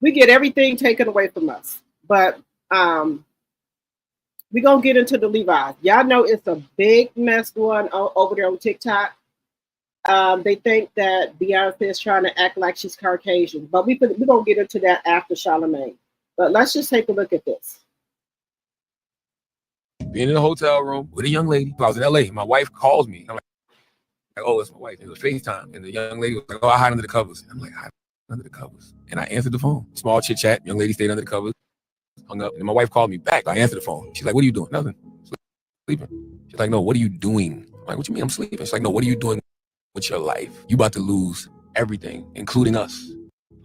We get everything taken away from us. But we're going to get into the Levi's. Y'all know it's a big mess going on over there on TikTok. They think that Beyonce is trying to act like she's Caucasian. But we're going to get into that after Charlemagne. But let's just take a look at this. Being in a hotel room with a young lady. I was in LA. My wife calls me. I'm like, oh, it's my wife. It was FaceTime. And the young lady was like, oh, I hide under the covers. I'm like, hide under the covers. And I answered the phone. Small chit chat. Young lady stayed under the covers. Hung up. And my wife called me back. I answered the phone. She's like, what are you doing? Nothing. Sleeping. She's like, no, what are you doing? I'm like, what you mean I'm sleeping? She's like, no, what are you doing with your life? You about to lose everything, including us.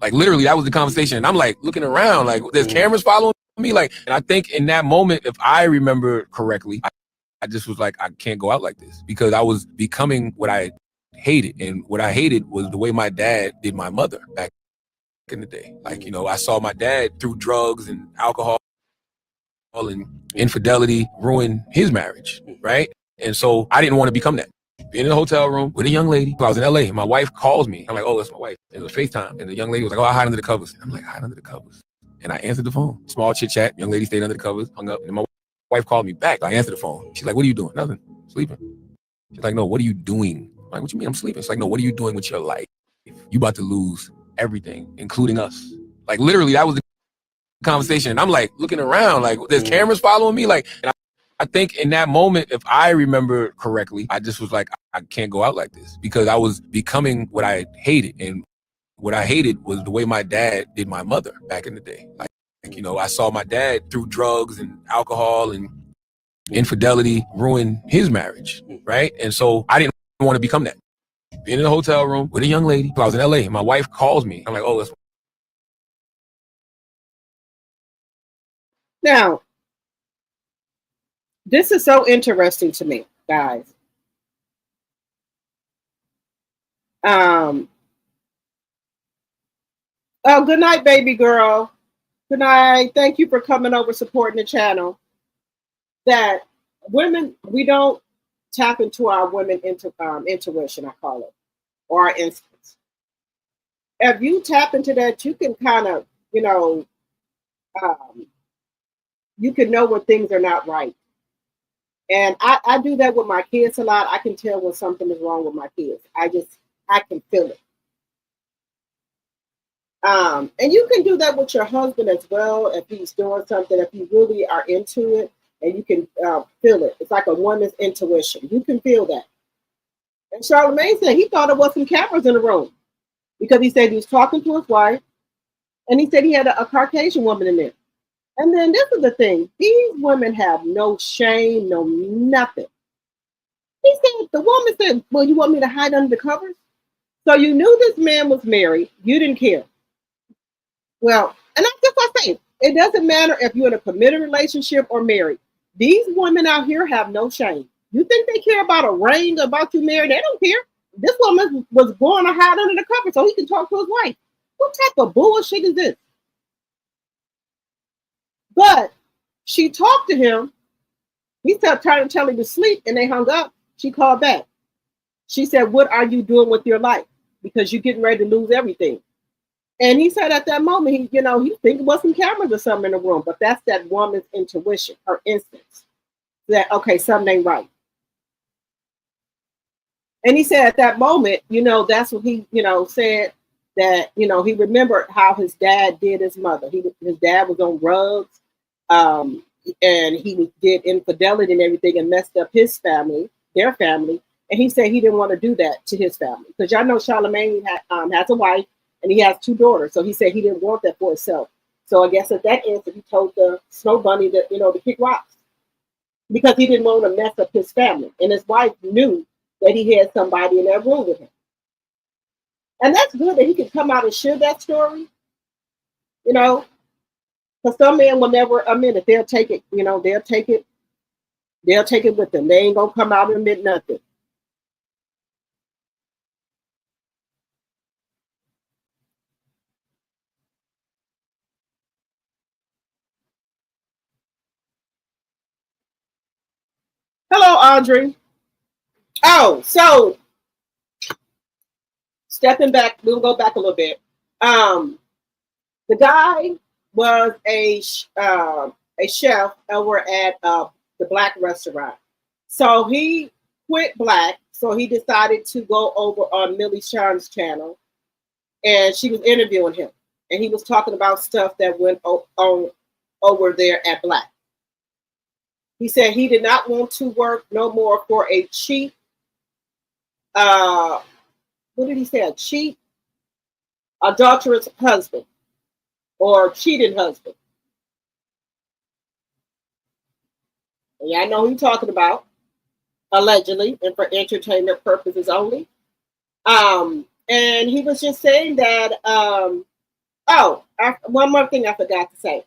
Like literally, that was the conversation. And I'm like looking around, like there's cameras following me. Like, and I think in that moment, if I remember correctly, I just was like, I can't go out like this because I was becoming what I hated. And what I hated was the way my dad did my mother back in the day. Like, you know, I saw my dad through drugs and alcohol and infidelity ruin his marriage, right? And so I didn't want to become that. Being in a hotel room with a young lady. I was in LA. My wife calls me. I'm like, oh, that's my wife. It was FaceTime. And the young lady was like, oh, I hide under the covers. I'm like, hide under the covers. And I answered the phone. Small chit chat. Young lady stayed under the covers, hung up. And my wife called me back. I answered the phone. She's like, what are you doing? Nothing. Sleeping. She's like, no, what are you doing? I'm like, what you mean I'm sleeping? She's like, no, what are you doing with your life? You about to lose everything, including us. Like literally, that was the conversation. And I'm like looking around, like there's cameras following me. Like, and I think in that moment, if I remember correctly, I just was like, I can't go out like this because I was becoming what I hated. And what I hated was the way my dad did my mother back in the day. Like, you know, I saw my dad through drugs and alcohol and infidelity ruin his marriage, right? And so I didn't want to become that. Being in a hotel room with a young lady. I was in LA. My wife calls me. I'm like, oh, that's... Now, this is so interesting to me, guys. Oh, good night, baby girl. Good night. Thank you for coming over, supporting the channel. That women, we don't tap into our women intuition, I call it, or our instincts. If you tap into that, you can kind of, you know, you can know when things are not right. And I do that with my kids a lot. I can tell when something is wrong with my kids. I can feel it. And you can do that with your husband as well. If he's doing something, if you really are into it and you can feel it. It's like a woman's intuition. You can feel that. And Charlemagne said he thought it was some cameras in the room because he said he was talking to his wife and he said he had a Caucasian woman in there. And then this is the thing. These women have no shame, no nothing. He said, the woman said, well, you want me to hide under the covers? So you knew this man was married. You didn't care. Well, and that's just what I say. It doesn't matter if you're in a committed relationship or married. These women out here have no shame. You think they care about a ring, about you married? They don't care. This woman was going to hide under the covers so he can talk to his wife. What type of bullshit is this? But she talked to him. He started trying to tell him to sleep and they hung up. She called back. She said, what are you doing with your life? Because you're getting ready to lose everything. And he said at that moment, he think it was some cameras or something in the room, but that's that woman's intuition, her instincts. That, okay, something ain't right. And he said at that moment, that's what he, said that, he remembered how his dad did his mother. His dad was on drugs. And he did infidelity and everything and messed up his family, their family. And he said he didn't want to do that to his family. Because y'all know Charlemagne has a wife and he has 2 daughters. So he said he didn't want that for himself. So I guess at that instant, he told the snow bunny that, to kick rocks. Because he didn't want to mess up his family. And his wife knew that he had somebody in that room with him. And that's good that he could come out and share that story. Because some men will never admit it. They'll take it, they'll take it with them. They ain't gonna come out and admit nothing. Hello, Audrey. Oh, so stepping back, we'll go back a little bit. The guy was a chef over at the Black restaurant. So he quit Black. So he decided to go over on Millie Sharn's channel, and she was interviewing him. and he was talking about stuff that went on over there at Black. He said he did not want to work no more for a cheap, what did he say? A cheap, adulterous husband or cheating husband. Yeah, I know who you're talking about, allegedly, and for entertainment purposes only. And he was just saying that, one more thing I forgot to say.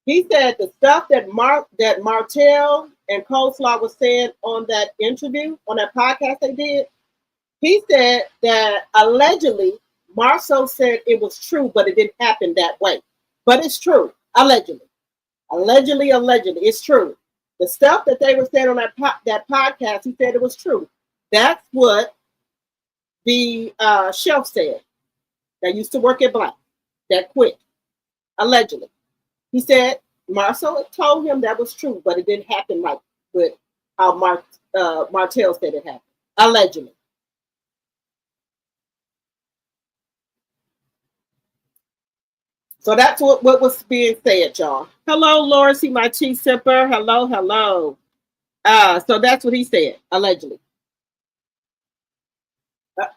He said the stuff that Martell and Coleslaw was saying on that interview, on that podcast they did, he said that allegedly Marceau said it was true, but it didn't happen that way. But it's true, allegedly. Allegedly, it's true. The stuff that they were saying on that podcast, he said it was true. That's what the chef said that used to work at Black, that quit, allegedly. He said Marceau told him that was true, but it didn't happen like with how Martell said it happened, allegedly. So that's what was being said, y'all. Hello, Lawrence, my cheese sipper. Hello. So that's what he said, allegedly.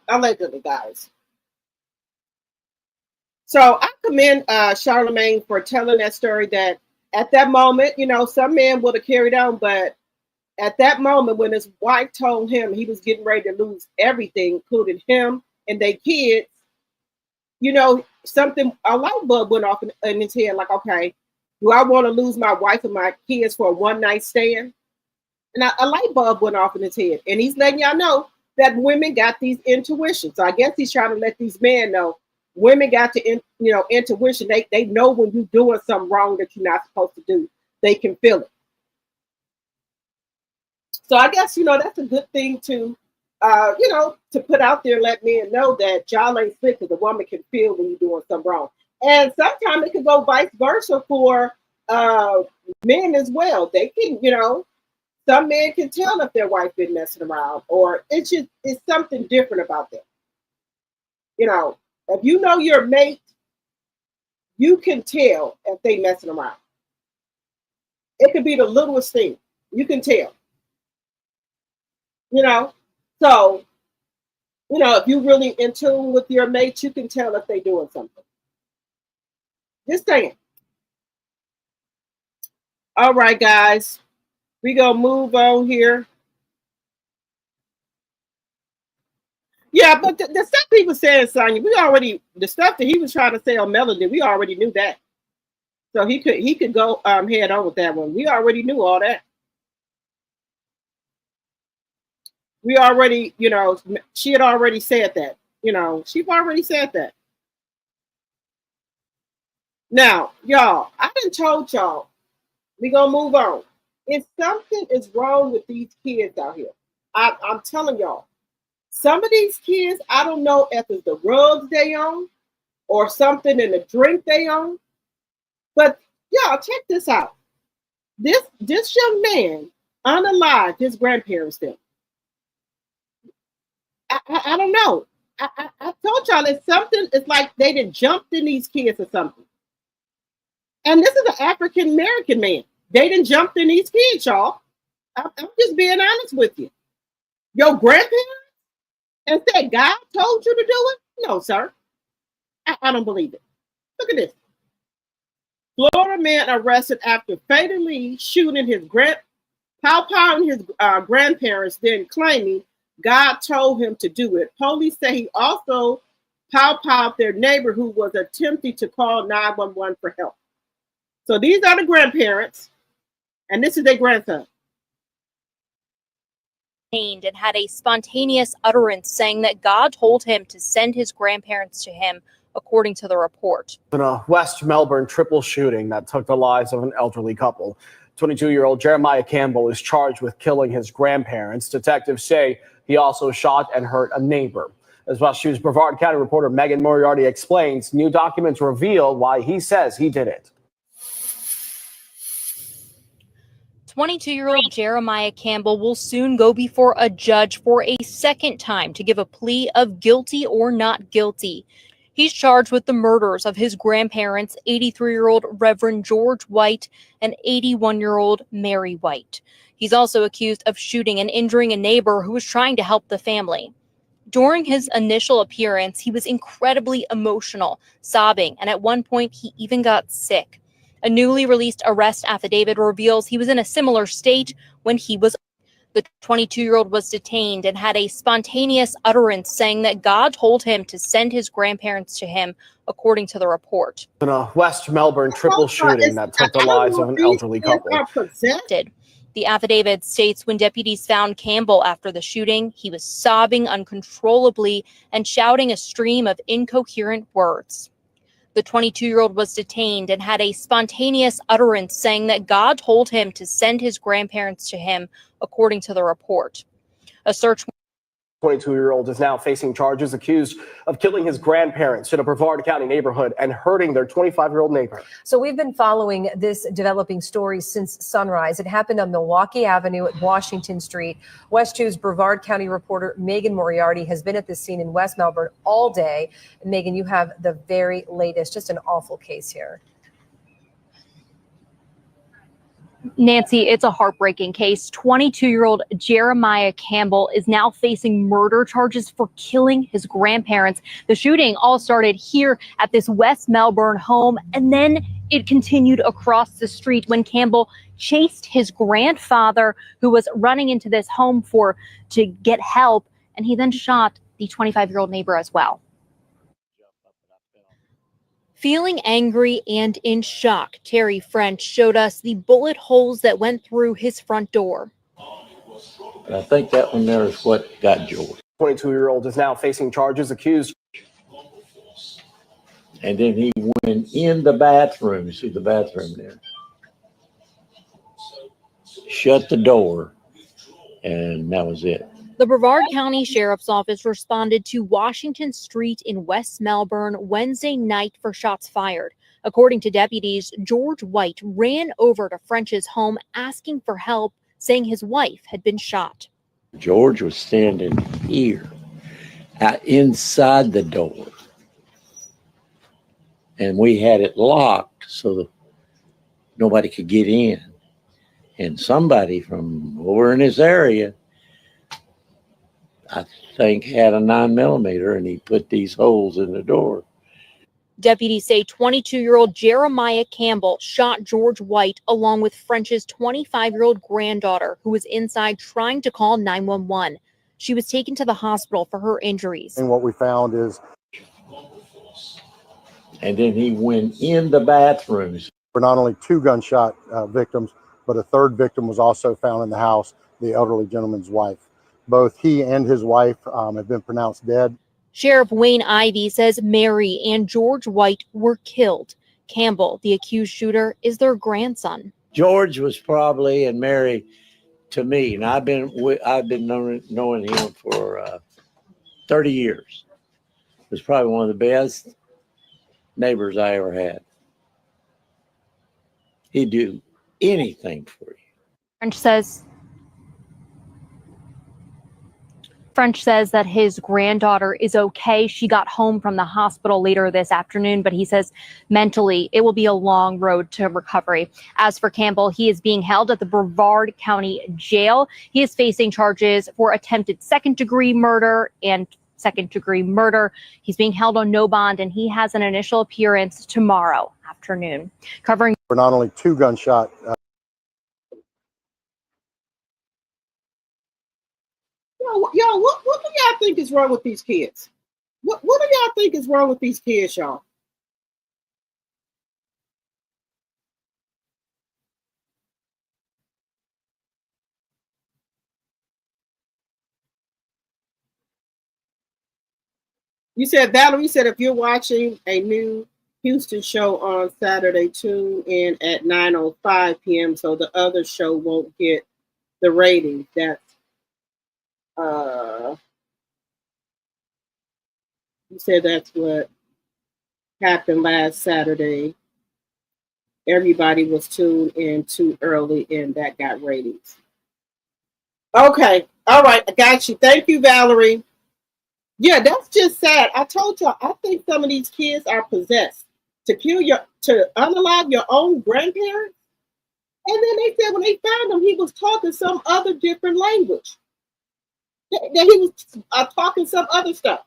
Allegedly, guys. So I commend Charlemagne for telling that story, that at that moment, some men would have carried on, but at that moment when his wife told him he was getting ready to lose everything, including him and their kids, a light bulb went off in his head, like, okay, do I want to lose my wife and my kids for a one-night stand? And a light bulb went off in his head. And he's letting y'all know that women got these intuitions. So I guess he's trying to let these men know women got to, intuition. They know when you're doing something wrong that you're not supposed to do. They can feel it. So I guess, that's a good thing to put out there, let men know that y'all ain't sick, because a woman can feel when you're doing something wrong. And sometimes it could go vice versa for men as well. They can, some men can tell if their wife been messing around, or it's something different about them. If you know your mate, you can tell if they messing around. It could be the littlest thing. You can tell. So, if you're really in tune with your mate, you can tell if they're doing something. Just saying. All right, guys. We're going to move on here. Yeah, but the stuff he was saying, Sonya, the stuff that he was trying to say on Melody, we already knew that. So he could go head on with that one. We already knew all that. We already, she had already said that. She've already said that. Now, y'all, I done told y'all, we're going to move on. If something is wrong with these kids out here, I'm telling y'all, some of these kids, I don't know if it's the drugs they own or something in the drink they own, but y'all, check this out. This young man unalived his grandparents then. I don't know. I told y'all it's something. It's like they done jumped in these kids or something. And this is an African American man. They done jumped in these kids, y'all. I'm just being honest with you. Your grandparents and said God told you to do it? No, sir. I don't believe it. Look at this. Florida man arrested after fatally shooting his grandparents, then claiming God told him to do it. Police say he also pow-powed their neighbor who was attempting to call 911 for help. So these are the grandparents, and this is their grandson. And had a spontaneous utterance saying that God told him to send his grandparents to him, according to the report. In a West Melbourne triple shooting that took the lives of an elderly couple, 22-year-old Jeremiah Campbell is charged with killing his grandparents. Detectives say he also shot and hurt a neighbor. As West News Brevard County reporter Megan Moriarty explains, new documents reveal why he says he did it. 22-year-old Jeremiah Campbell will soon go before a judge for a second time to give a plea of guilty or not guilty. He's charged with the murders of his grandparents, 83-year-old Reverend George White and 81-year-old Mary White. He's also accused of shooting and injuring a neighbor who was trying to help the family. During his initial appearance, he was incredibly emotional, sobbing, and at one point he even got sick. A newly released arrest affidavit reveals he was in a similar state when he was. The 22-year-old was detained and had a spontaneous utterance saying that God told him to send his grandparents to him, according to the report. In a West Melbourne triple shooting that took the lives of an elderly couple. The affidavit states when deputies found Campbell after the shooting, he was sobbing uncontrollably and shouting a stream of incoherent words. The 22-year-old was detained and had a spontaneous utterance saying that God told him to send his grandparents to him, according to the report. A search. 22-year-old is now facing charges accused of killing his grandparents in a Brevard County neighborhood and hurting their 25-year-old neighbor. So we've been following this developing story since sunrise. It happened on Milwaukee Avenue at Washington Street. West 2's Brevard County reporter Megan Moriarty has been at the scene in West Melbourne all day. And Megan, you have the very latest, just an awful case here. Nancy, it's a heartbreaking case. 22-year-old Jeremiah Campbell is now facing murder charges for killing his grandparents. The shooting all started here at this West Melbourne home, and then it continued across the street when Campbell chased his grandfather, who was running into this home to get help, and he then shot the 25-year-old neighbor as well. Feeling angry and in shock, Terry French showed us the bullet holes that went through his front door. I think that one there is what got George. 22-year-old is now facing charges accused. And then he went in the bathroom. You see the bathroom there. Shut the door, and that was it. The Brevard County Sheriff's Office responded to Washington Street in West Melbourne Wednesday night for shots fired. According to deputies, George White ran over to French's home asking for help, saying his wife had been shot. George was standing here, inside the door. And we had it locked so that nobody could get in. And somebody from over in this area, I think, had a 9mm, and he put these holes in the door. Deputies say 22-year-old Jeremiah Campbell shot George White along with French's 25-year-old granddaughter, who was inside trying to call 911. She was taken to the hospital for her injuries. And what we found is. And then he went in the bathrooms. For not only 2 gunshot victims, but a third victim was also found in the house, the elderly gentleman's wife. Both he and his wife have been pronounced dead. Sheriff Wayne Ivey says Mary and George White were killed. Campbell, the accused shooter, is their grandson. George was probably, and Mary, to me, and I've been knowing him for 30 years. Was probably one of the best neighbors I ever had. He'd do anything for you. French says that his granddaughter is okay. She got home from the hospital later this afternoon, but he says mentally it will be a long road to recovery. As for Campbell, he is being held at the Brevard County Jail. He is facing charges for attempted second-degree murder and second-degree murder. He's being held on no bond, and he has an initial appearance tomorrow afternoon. Covering For not only 2 gunshot Y'all, what do y'all think is wrong with these kids? What do y'all think is wrong with these kids, y'all? You said, Valerie, you said if you're watching a new Houston show on Saturday, tune in at 9:05 p.m. so the other show won't get the ratings. That's you said that's what happened last Saturday. Everybody was tuned in too early and that got ratings. Okay. All right. I got you. Thank you, Valerie. Yeah, that's just sad. I told y'all, I think some of these kids are possessed to unalive your own grandparents. And then they said when they found him, he was talking some other different language. That he was talking some other stuff.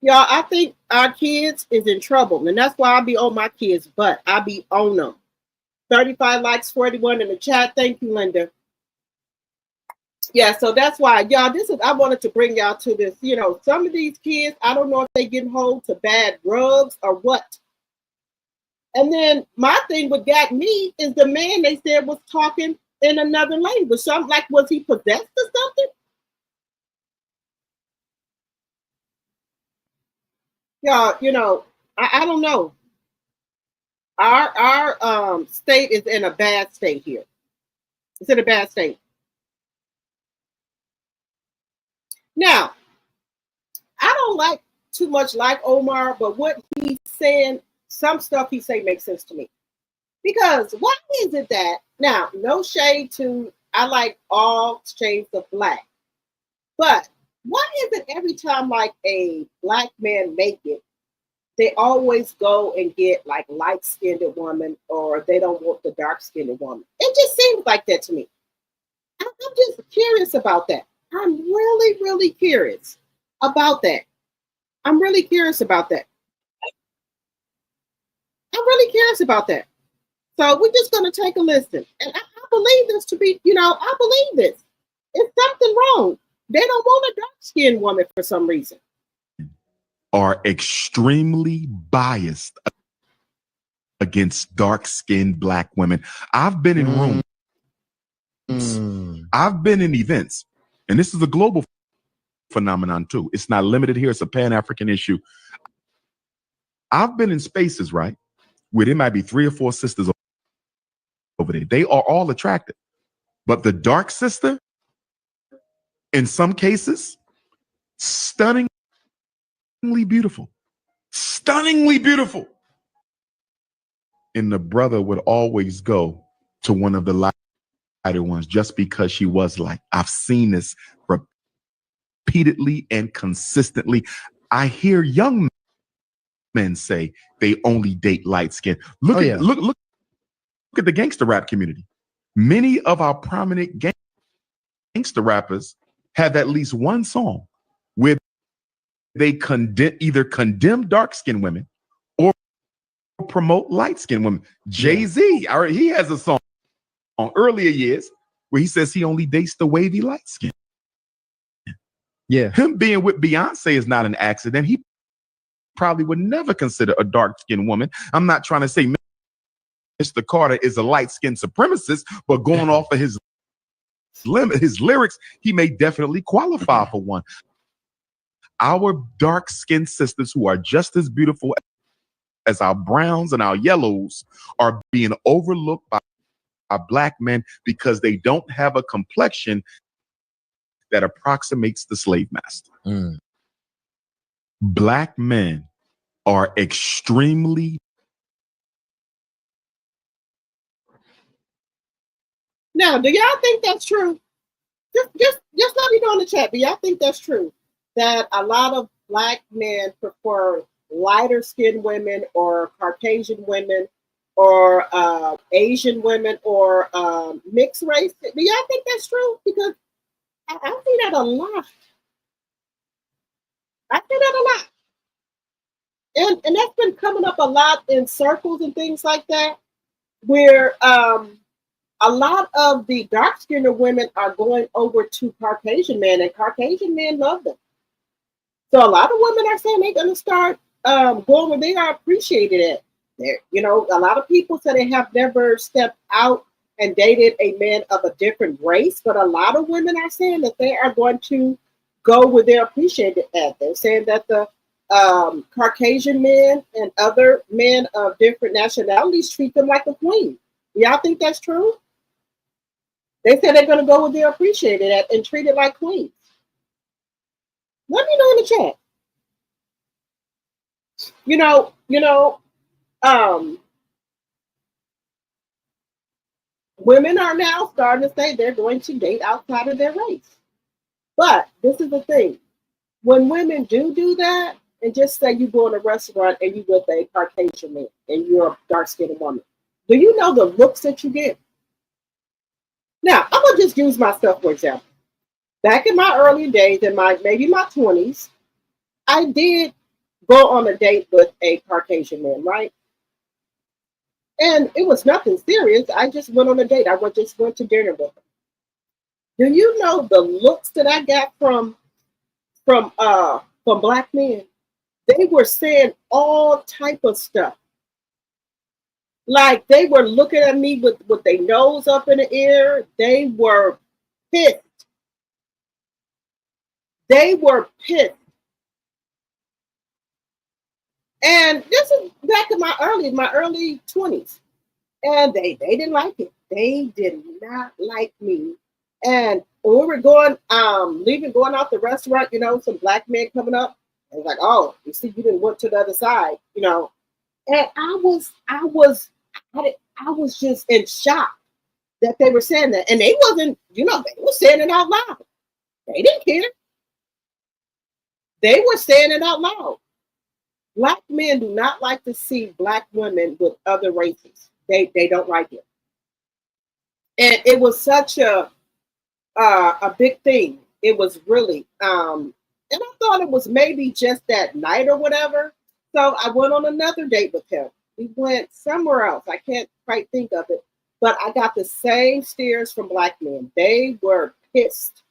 Y'all, I think our kids is in trouble, and that's why I be on my kids' butt. I be on them. 35 likes, 41 in the chat. Thank you, Linda. Yeah, so that's why, y'all, I wanted to bring y'all to this. You know, some of these kids, I don't know if they getting hold to bad drugs or what. And then my thing what got me is the man they said was talking in another language. So I'm like, was he possessed or something? Y'all, you know, I don't know. Our state is in a bad state here. It's in a bad state. Now, I don't like too much like Omar, but what he's saying, some stuff he say makes sense to me. Because why is it that now, no shade to I like all shades of black, but why is it every time like a black man make it, they always go and get like light-skinned woman, or they don't want the dark-skinned woman? It just seems like that to me. I'm just curious about that. I'm really, really curious about that. I'm really curious about that. I'm really curious about that. So we're just going to take a listen. And I believe this to be, you know, I believe this. It's something wrong. They don't want a dark-skinned woman for some reason. Are extremely biased against dark-skinned black women. I've been in rooms. I've been in events, and this is a global phenomenon too. It's not limited here. It's a Pan-African issue. I've been in spaces, right, where there might be 3 or 4 sisters over there. They are all attractive, but the dark sister, in some cases, stunningly beautiful. Stunningly beautiful. And the brother would always go to one of the lighter ones just because she was light. I've seen this repeatedly and consistently. I hear young men say they only date light skin. Look at the gangster rap community. Many of our prominent gangster rappers have at least one song where they either condemn dark-skinned women or promote light-skinned women. Jay-Z, he has a song on earlier years where he says he only dates the wavy light skin. Yeah. Him being with Beyonce is not an accident. He probably would never consider a dark-skinned woman. I'm not trying to say Mr. Carter is a light-skinned supremacist, but going off of his lyrics, he may definitely qualify for one. Our dark-skinned sisters who are just as beautiful as our browns and our yellows are being overlooked by black men because they don't have a complexion that approximates the slave master. Black men are extremely. Now, do y'all think that's true? Just let me know in the chat. Do y'all think that's true? That a lot of black men prefer lighter skinned women or Caucasian women or Asian women or mixed race? Do y'all think that's true? Because I see that a lot. I see that a lot. And that's been coming up a lot in circles and things like that, where a lot of the dark-skinned women are going over to Caucasian men, and Caucasian men love them. So a lot of women are saying they're going to start going where they are appreciated at. You know, a lot of people say they have never stepped out and dated a man of a different race, but a lot of women are saying that they are going to go where they're appreciated at. They're saying that the Caucasian men and other men of different nationalities treat them like a queen. Y'all think that's true? They say they're going to go where they're appreciated at and treated like queens. Let me know in the chat. Women are now starting to say they're going to date outside of their race. But this is the thing. When women do that, and just say you go in a restaurant and you with a Caucasian man and you're a dark-skinned woman, do you know the looks that you get? Now, I'm gonna just use myself for example. Back in my early days, in maybe my 20s, I did go on a date with a Caucasian man, right? And it was nothing serious. I just went on a date. Just went to dinner with him. Do you know the looks that I got from black men? They were saying all type of stuff. Like they were looking at me with their nose up in the air. They were pissed. They were pissed. And this is back in my early 20s. And they didn't like it. They did not like me. And when we were going out the restaurant, some black men coming up, and like, oh, you see, you didn't went to the other side, And I was just in shock that they were saying that. And they wasn't, they were saying it out loud. They didn't care. They were saying it out loud. Black men do not like to see black women with other races. They don't like it. And it was such a big thing. It was really, and I thought it was maybe just that night or whatever. So I went on another date with him. We went somewhere else. I can't quite think of it, but I got the same stares from black men. They were pissed.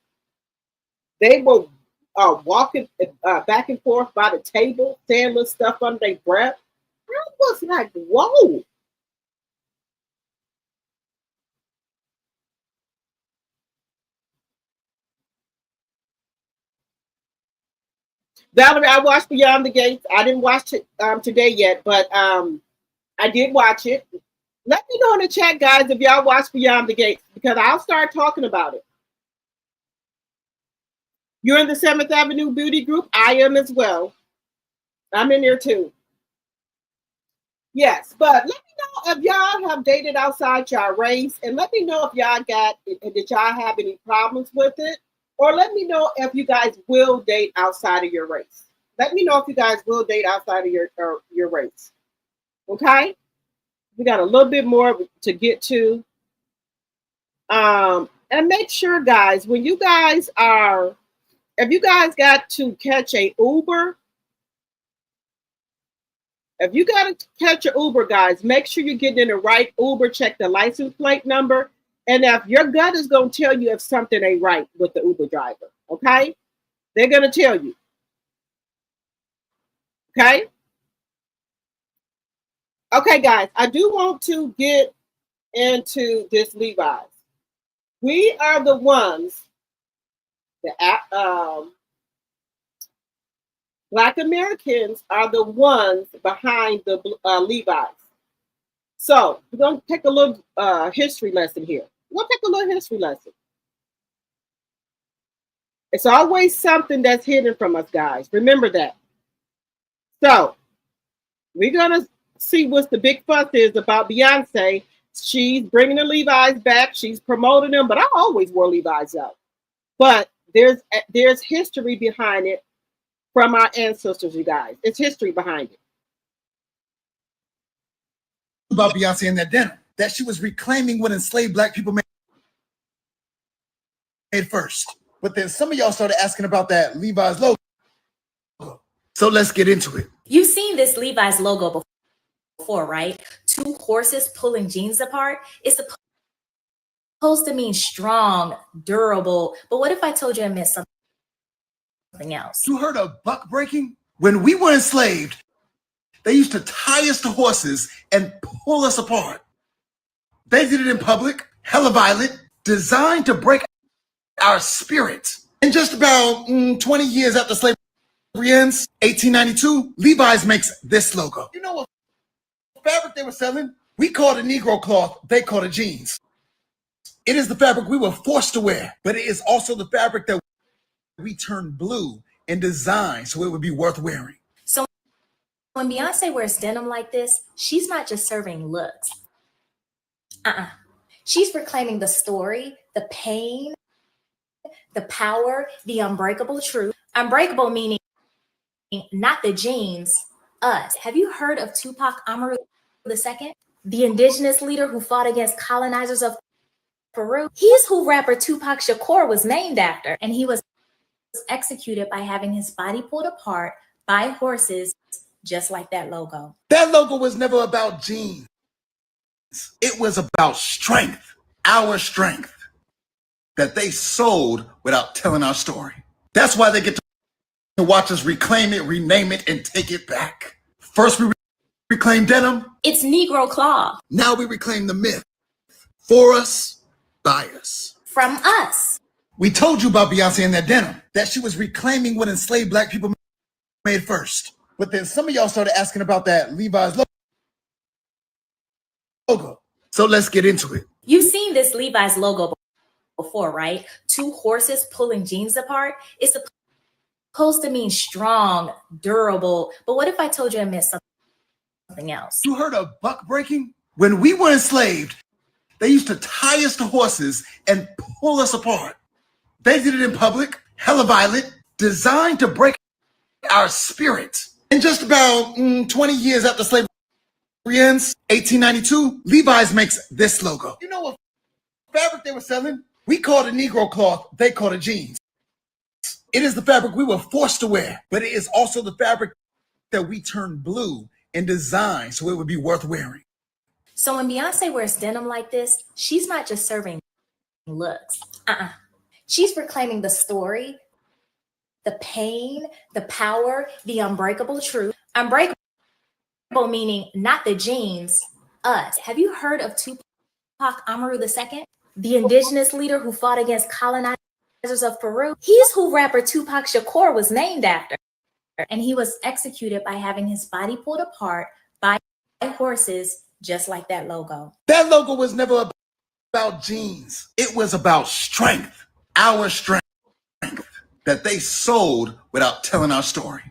They were walking back and forth by the table, saying little stuff under their breath. I was like, whoa. Valerie, I watched Beyond the Gates. I didn't watch it today yet, but I did watch it. Let me know in the chat, guys, if y'all watch Beyond the Gates, because I'll start talking about it. You're in the 7th Avenue Beauty Group. I am as well. I'm in there too. Yes, but let me know if y'all have dated outside y'all race, and let me know if y'all did y'all have any problems with it, or let me know if you guys will date outside of your race. Let me know if you guys will date outside of your race. Okay? We got a little bit more to get to. And make sure, guys, if you guys got to catch a Uber, if you got to catch an Uber, guys, make sure you're getting in the right Uber, check the license plate number. And if your gut is going to tell you if something ain't right with the Uber driver, okay? They're going to tell you. Okay? Okay, guys, I do want to get into this Levi's. We are the ones that Black Americans are the ones behind the Levi's. So we're going to take a little history lesson here. We'll take a little history lesson. It's always something that's hidden from us, guys. Remember that. So we're going to see what the big fuss is about Beyonce. She's bringing the Levi's back. She's promoting them, but I always wore Levi's out. But there's history behind it from our ancestors, you guys. It's history behind it. About Beyonce and that denim, that she was reclaiming what enslaved black people made first. But then some of y'all started asking about that Levi's logo. So let's get into it. You've seen this Levi's logo before, right? Two horses pulling jeans apart. It's supposed to mean strong, durable. But what if I told you it meant something else? You heard of buck breaking? When we were enslaved, they used to tie us to horses and pull us apart. They did it in public, hella violent, designed to break our spirit. And just about 20 years after slavery ends, 1892, Levi's makes this logo. You know what fabric they were selling? We called it Negro cloth, they called it jeans. It is the fabric we were forced to wear, but it is also the fabric that we turned blue and designed so it would be worth wearing. So when Beyonce wears denim like this, she's not just serving looks. She's reclaiming the story, the pain, the power, the unbreakable truth. Unbreakable meaning not the genes, us. Have you heard of Tupac Amaru II, the indigenous leader who fought against colonizers of Peru? He's who rapper Tupac Shakur was named after, and he was executed by having his body pulled apart by horses, just like that logo. That logo was never about genes. It was about strength, our strength, that they sold without telling our story. That's why they get to watch us reclaim it, rename it, and take it back. First, we reclaim denim. It's Negro Claw. Now we reclaim the myth. For us, by us. From us. We told you about Beyonce and that denim, that she was reclaiming what enslaved black people made first. But then some of y'all started asking about that Levi's logo. So let's get into it. You've seen this Levi's logo before, right? Two horses pulling jeans apart. It's supposed to mean strong, durable. But what if I told you it meant something else? You heard of buck breaking? When we were enslaved, they used to tie us to horses and pull us apart. They did it in public, hella violent, designed to break our spirit. And just about 20 years after slavery ends, 1892, Levi's makes this logo. You know what fabric they were selling? We called it Negro cloth, they called it jeans. It is the fabric we were forced to wear, but it is also the fabric that we turned blue and designed so it would be worth wearing. So when Beyonce wears denim like this, she's not just serving looks. She's reclaiming the story, the pain, the power, the unbreakable truth. Unbreakable meaning not the genes, us. Have you heard of Tupac Amaru II, the indigenous leader who fought against colonizers of Peru? He's who rapper Tupac Shakur was named after, and he was executed by having his body pulled apart by horses, just like that logo. That logo was never about genes. It was about strength, our strength, that they sold without telling our story.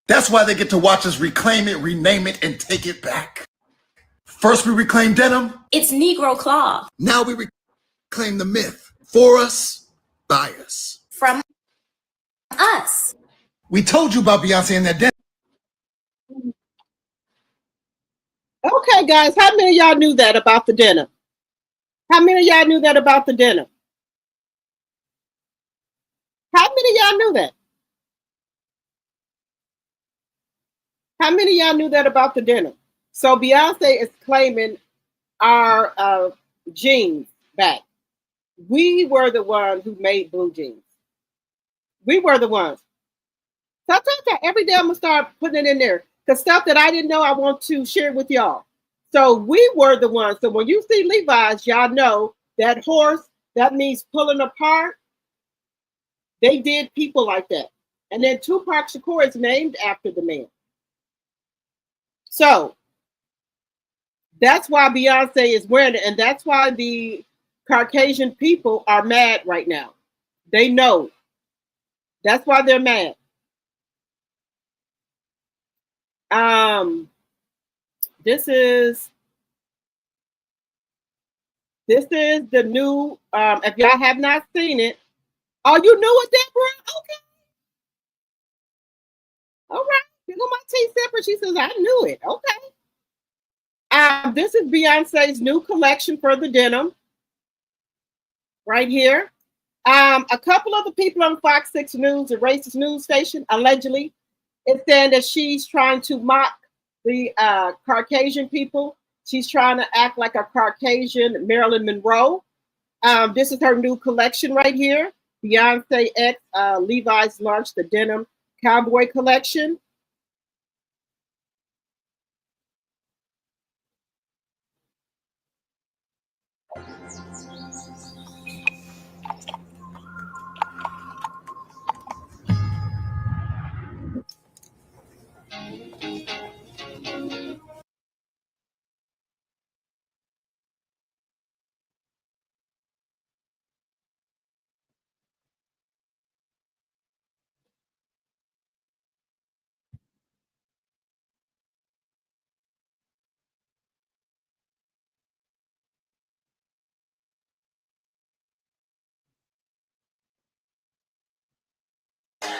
That's why they get to watch us reclaim it, rename it, and take it back. First, we reclaim denim. It's Negro Claw. Now we reclaim the myth. For us, by us. From us. We told you about Beyonce and that denim. Okay, guys, how many of y'all knew that about the denim? How many of y'all knew that about the denim? How many of y'all knew that? How many of y'all knew that about the denim? So Beyonce is claiming our jeans back. We were the ones who made blue jeans. We were the ones. So I told you every day I'm gonna start putting it in there. The stuff that I didn't know, I want to share with y'all. So we were the ones. So when you see Levi's, y'all know that horse, that means pulling apart. They did people like that. And then Tupac Shakur is named after the man. So that's why Beyonce is wearing it. And that's why the Caucasian people are mad right now. They know. That's why they're mad. This is the new, if y'all have not seen it. Oh, you knew it, Deborah? Okay. All right. You know my tea sipper. She says, I knew it. Okay. This is Beyonce's new collection for the denim. Right here. A couple of the people on Fox 6 News, a racist news station, allegedly, is saying that she's trying to mock the Caucasian people. She's trying to act like a Caucasian Marilyn Monroe. This is her new collection right here. Beyonce X Levi's launched the denim cowboy collection.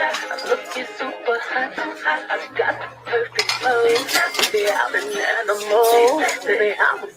I'm looking super hot. I've got the perfect pose. Baby, I'm an animal. Baby, I'm a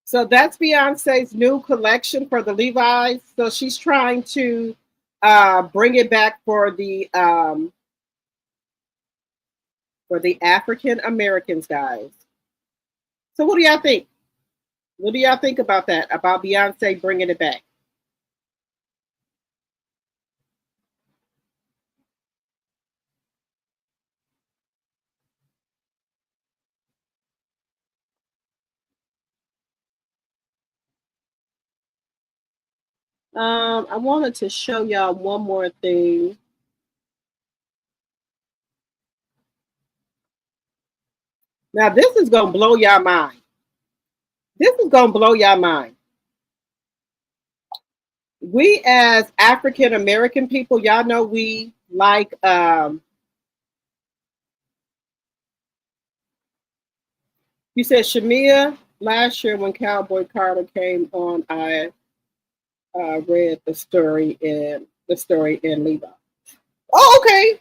So that's Beyonce's new collection for the Levi's. So she's trying to bring it back for the African Americans, guys. So what do y'all think? What do y'all think about that? About Beyonce bringing it back? I wanted to show y'all one more thing. Now this is gonna blow y'all mind. This is gonna blow y'all mind. We as African American people, y'all know we like you said Shamia last year when Cowboy Carter came on, I read the story in Levi. Oh, okay.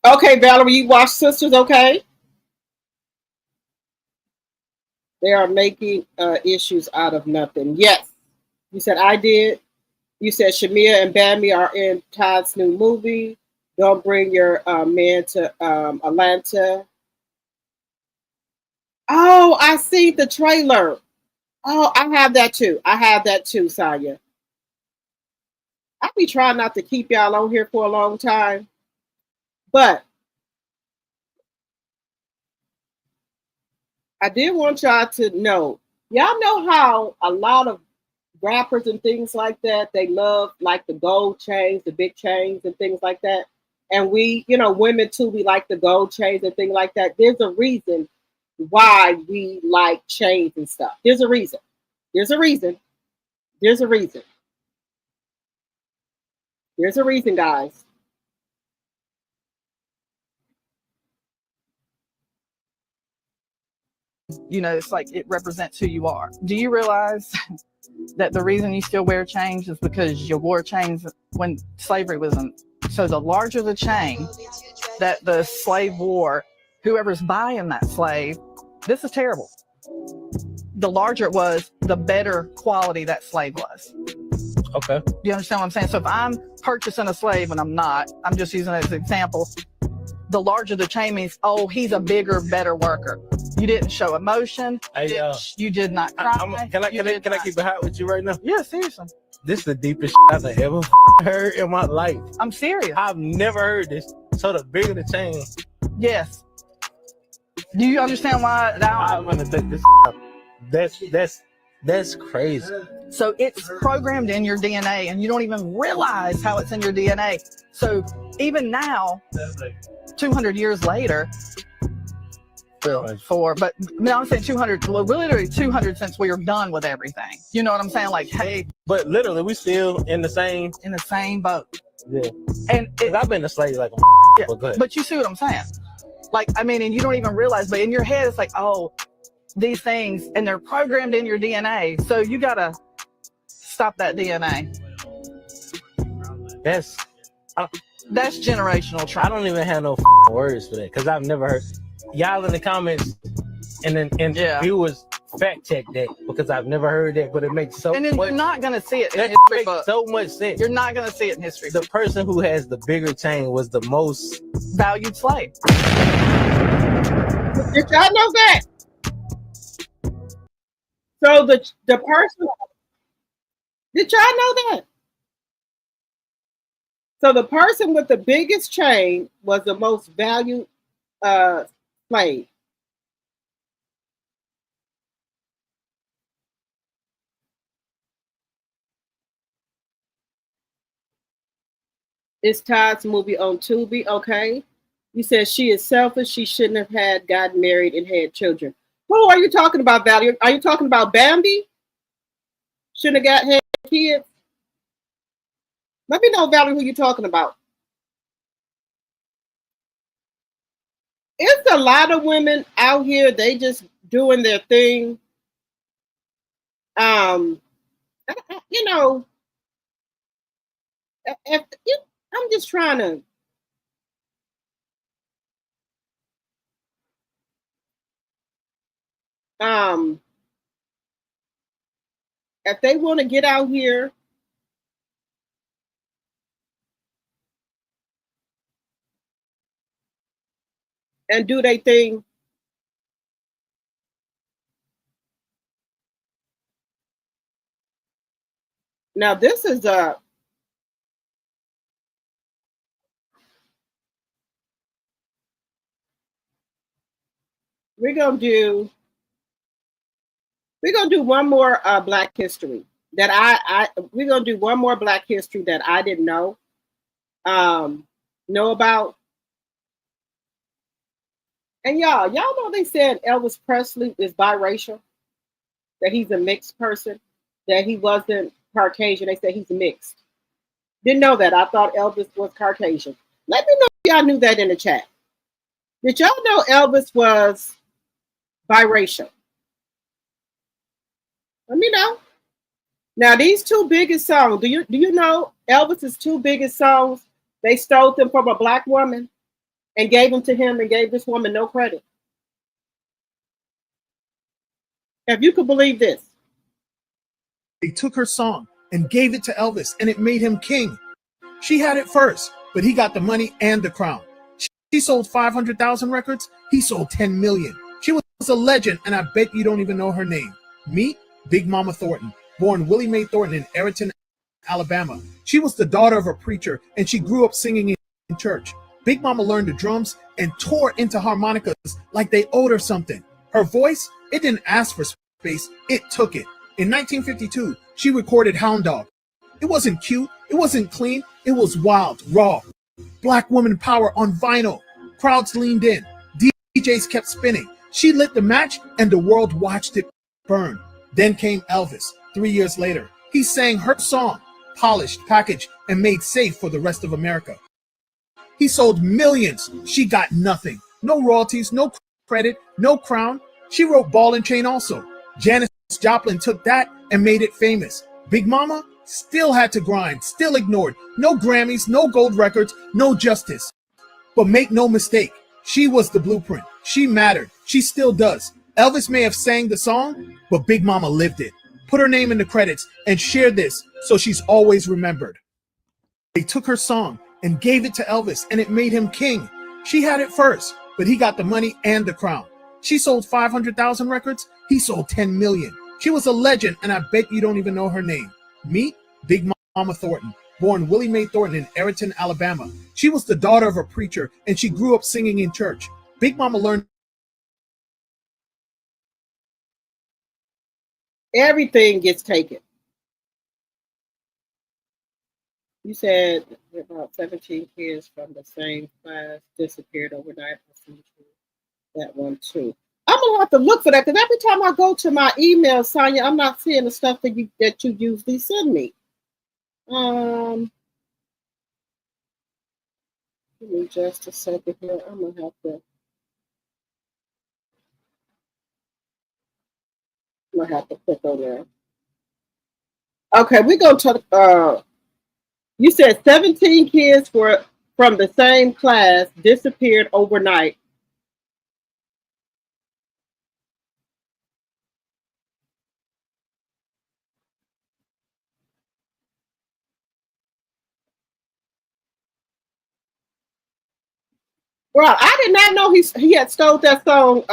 Okay, Valerie, you watch Sisters, okay? They are making issues out of nothing. Yes. You said I did. You said Shamia and Bambi are in Todd's new movie. Don't bring your man to Atlanta. Oh, I see the trailer. Oh, I have that too. Saya. I be trying not to keep y'all on here for a long time. But I did want y'all to know. Y'all know how a lot of rappers and things like that, they love like the gold chains, the big chains and things like that. And we, women too, we like the gold chains and things like that. There's a reason why we like chains and stuff. There's a reason. There's a reason, guys. It's like it represents who you are. Do you realize that the reason you still wear chains is because you wore chains when slavery was in? So the larger the chain that the slave wore, whoever's buying that slave, this is terrible. The larger it was, the better quality that slave was. Okay. Do you understand what I'm saying? So if I'm purchasing a slave and I'm not, I'm just using it as an example. The larger the chain means, oh, he's a bigger, better worker. You didn't show emotion. Hey, you did not cry. Can I keep it hot with you right now? Yeah, seriously. This is the deepest I've ever heard in my life. I'm serious. I've never heard this. So the bigger the chain. Yes. Do you understand why now? I'm gonna take this. That's crazy. So it's programmed in your DNA, and you don't even realize how it's in your DNA. So even now, 200 years later, but no, I'm saying 200, well, literally 200 since we are done with everything. You know what I'm saying? Like, hey. But literally, we still in the same boat. Yeah. And I've been a slave like yeah, but you see what I'm saying? Like, I mean, and you don't even realize, but in your head, it's like, oh, these things, and they're programmed in your DNA. So you gotta stop that DNA. That's generational trauma. I don't even have no words for that because I've never heard. Y'all in the comments and viewers fact check that because I've never heard that, but it makes so. And then much, you're not gonna see it in that history makes books. So much sense. You're not gonna see it in history. The person who has the bigger chain was the most valued slave. Did y'all know that? So the person, did y'all know that? So the person with the biggest chain was the most valued uh, slave. It's Todd's movie on Tubi. Okay. You said she is selfish. She shouldn't have had gotten married and had children. Who are you talking about, Valerie? Are you talking about Bambi? Shouldn't have got had kids? Let me know, Valerie, who you're talking about. It's a lot of women out here. They just doing their thing. Um, you know, I'm just trying to. Um, if they want to get out here and do their thing, now this is a. We're gonna do. We're gonna do one more Black History that I. We're gonna do one more Black History that I didn't know about. And y'all know they said Elvis Presley is biracial, that he's a mixed person, that he wasn't Caucasian. They said he's mixed. Didn't know that. I thought Elvis was Caucasian. Let me know if y'all knew that in the chat. Did y'all know Elvis was biracial? Let me know. Now these two biggest songs. Do you know Elvis's two biggest songs? They stole them from a Black woman and gave them to him and gave this woman no credit. If you could believe this. They took her song and gave it to Elvis, and it made him king. She had it first, but he got the money and the crown. She sold 500,000 records. He sold 10 million. She was a legend, and I bet you don't even know her name. Meet Big Mama Thornton, born Willie Mae Thornton in Erin, Alabama. She was the daughter of a preacher, and she grew up singing in church. Big Mama learned the drums and tore into harmonicas like they owed her something. Her voice, it didn't ask for space, it took it. In 1952, she recorded Hound Dog. It wasn't cute, it wasn't clean, it was wild, raw. Black woman power on vinyl. Crowds leaned in. DJs kept spinning. She lit the match and the world watched it burn. Then came Elvis, 3 years later. He sang her song, polished, packaged, and made safe for the rest of America. He sold millions. She got nothing. No royalties, no credit, no crown. She wrote Ball and Chain also. Janis Joplin took that and made it famous. Big Mama still had to grind, still ignored. No Grammys, no gold records, no justice. But make no mistake, she was the blueprint. She mattered. She still does. Elvis may have sang the song, but Big Mama lived it. Put her name in the credits and share this so she's always remembered. They took her song and gave it to Elvis, and it made him king. She had it first, but he got the money and the crown. She sold 500,000 records. He sold 10 million. She was a legend, and I bet you don't even know her name. Meet Big Mama Thornton, born Willie Mae Thornton in Erin, Alabama. She was the daughter of a preacher, and she grew up singing in church. Big Mama learned everything gets taken. You said about 17 kids from the same class disappeared overnight. That one too. I'm gonna have to look for that because every time I go to my email, Sonia, I'm not seeing the stuff that you usually send me. Give me just a second here. I'm gonna have to click on there. Okay, we're gonna talk. You said 17 kids were from the same class disappeared overnight. Well, I did not know he had stole that song,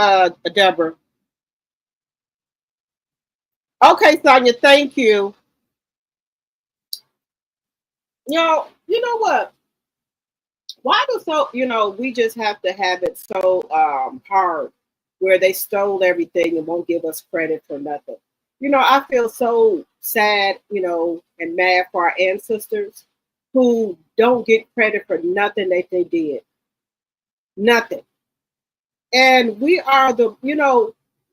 Deborah. Okay, Sonia, thank you. You know what? Why do so? We just have to have it so hard, where they stole everything and won't give us credit for nothing. I feel so sad, and mad for our ancestors who don't get credit for nothing that they did. Nothing. And we are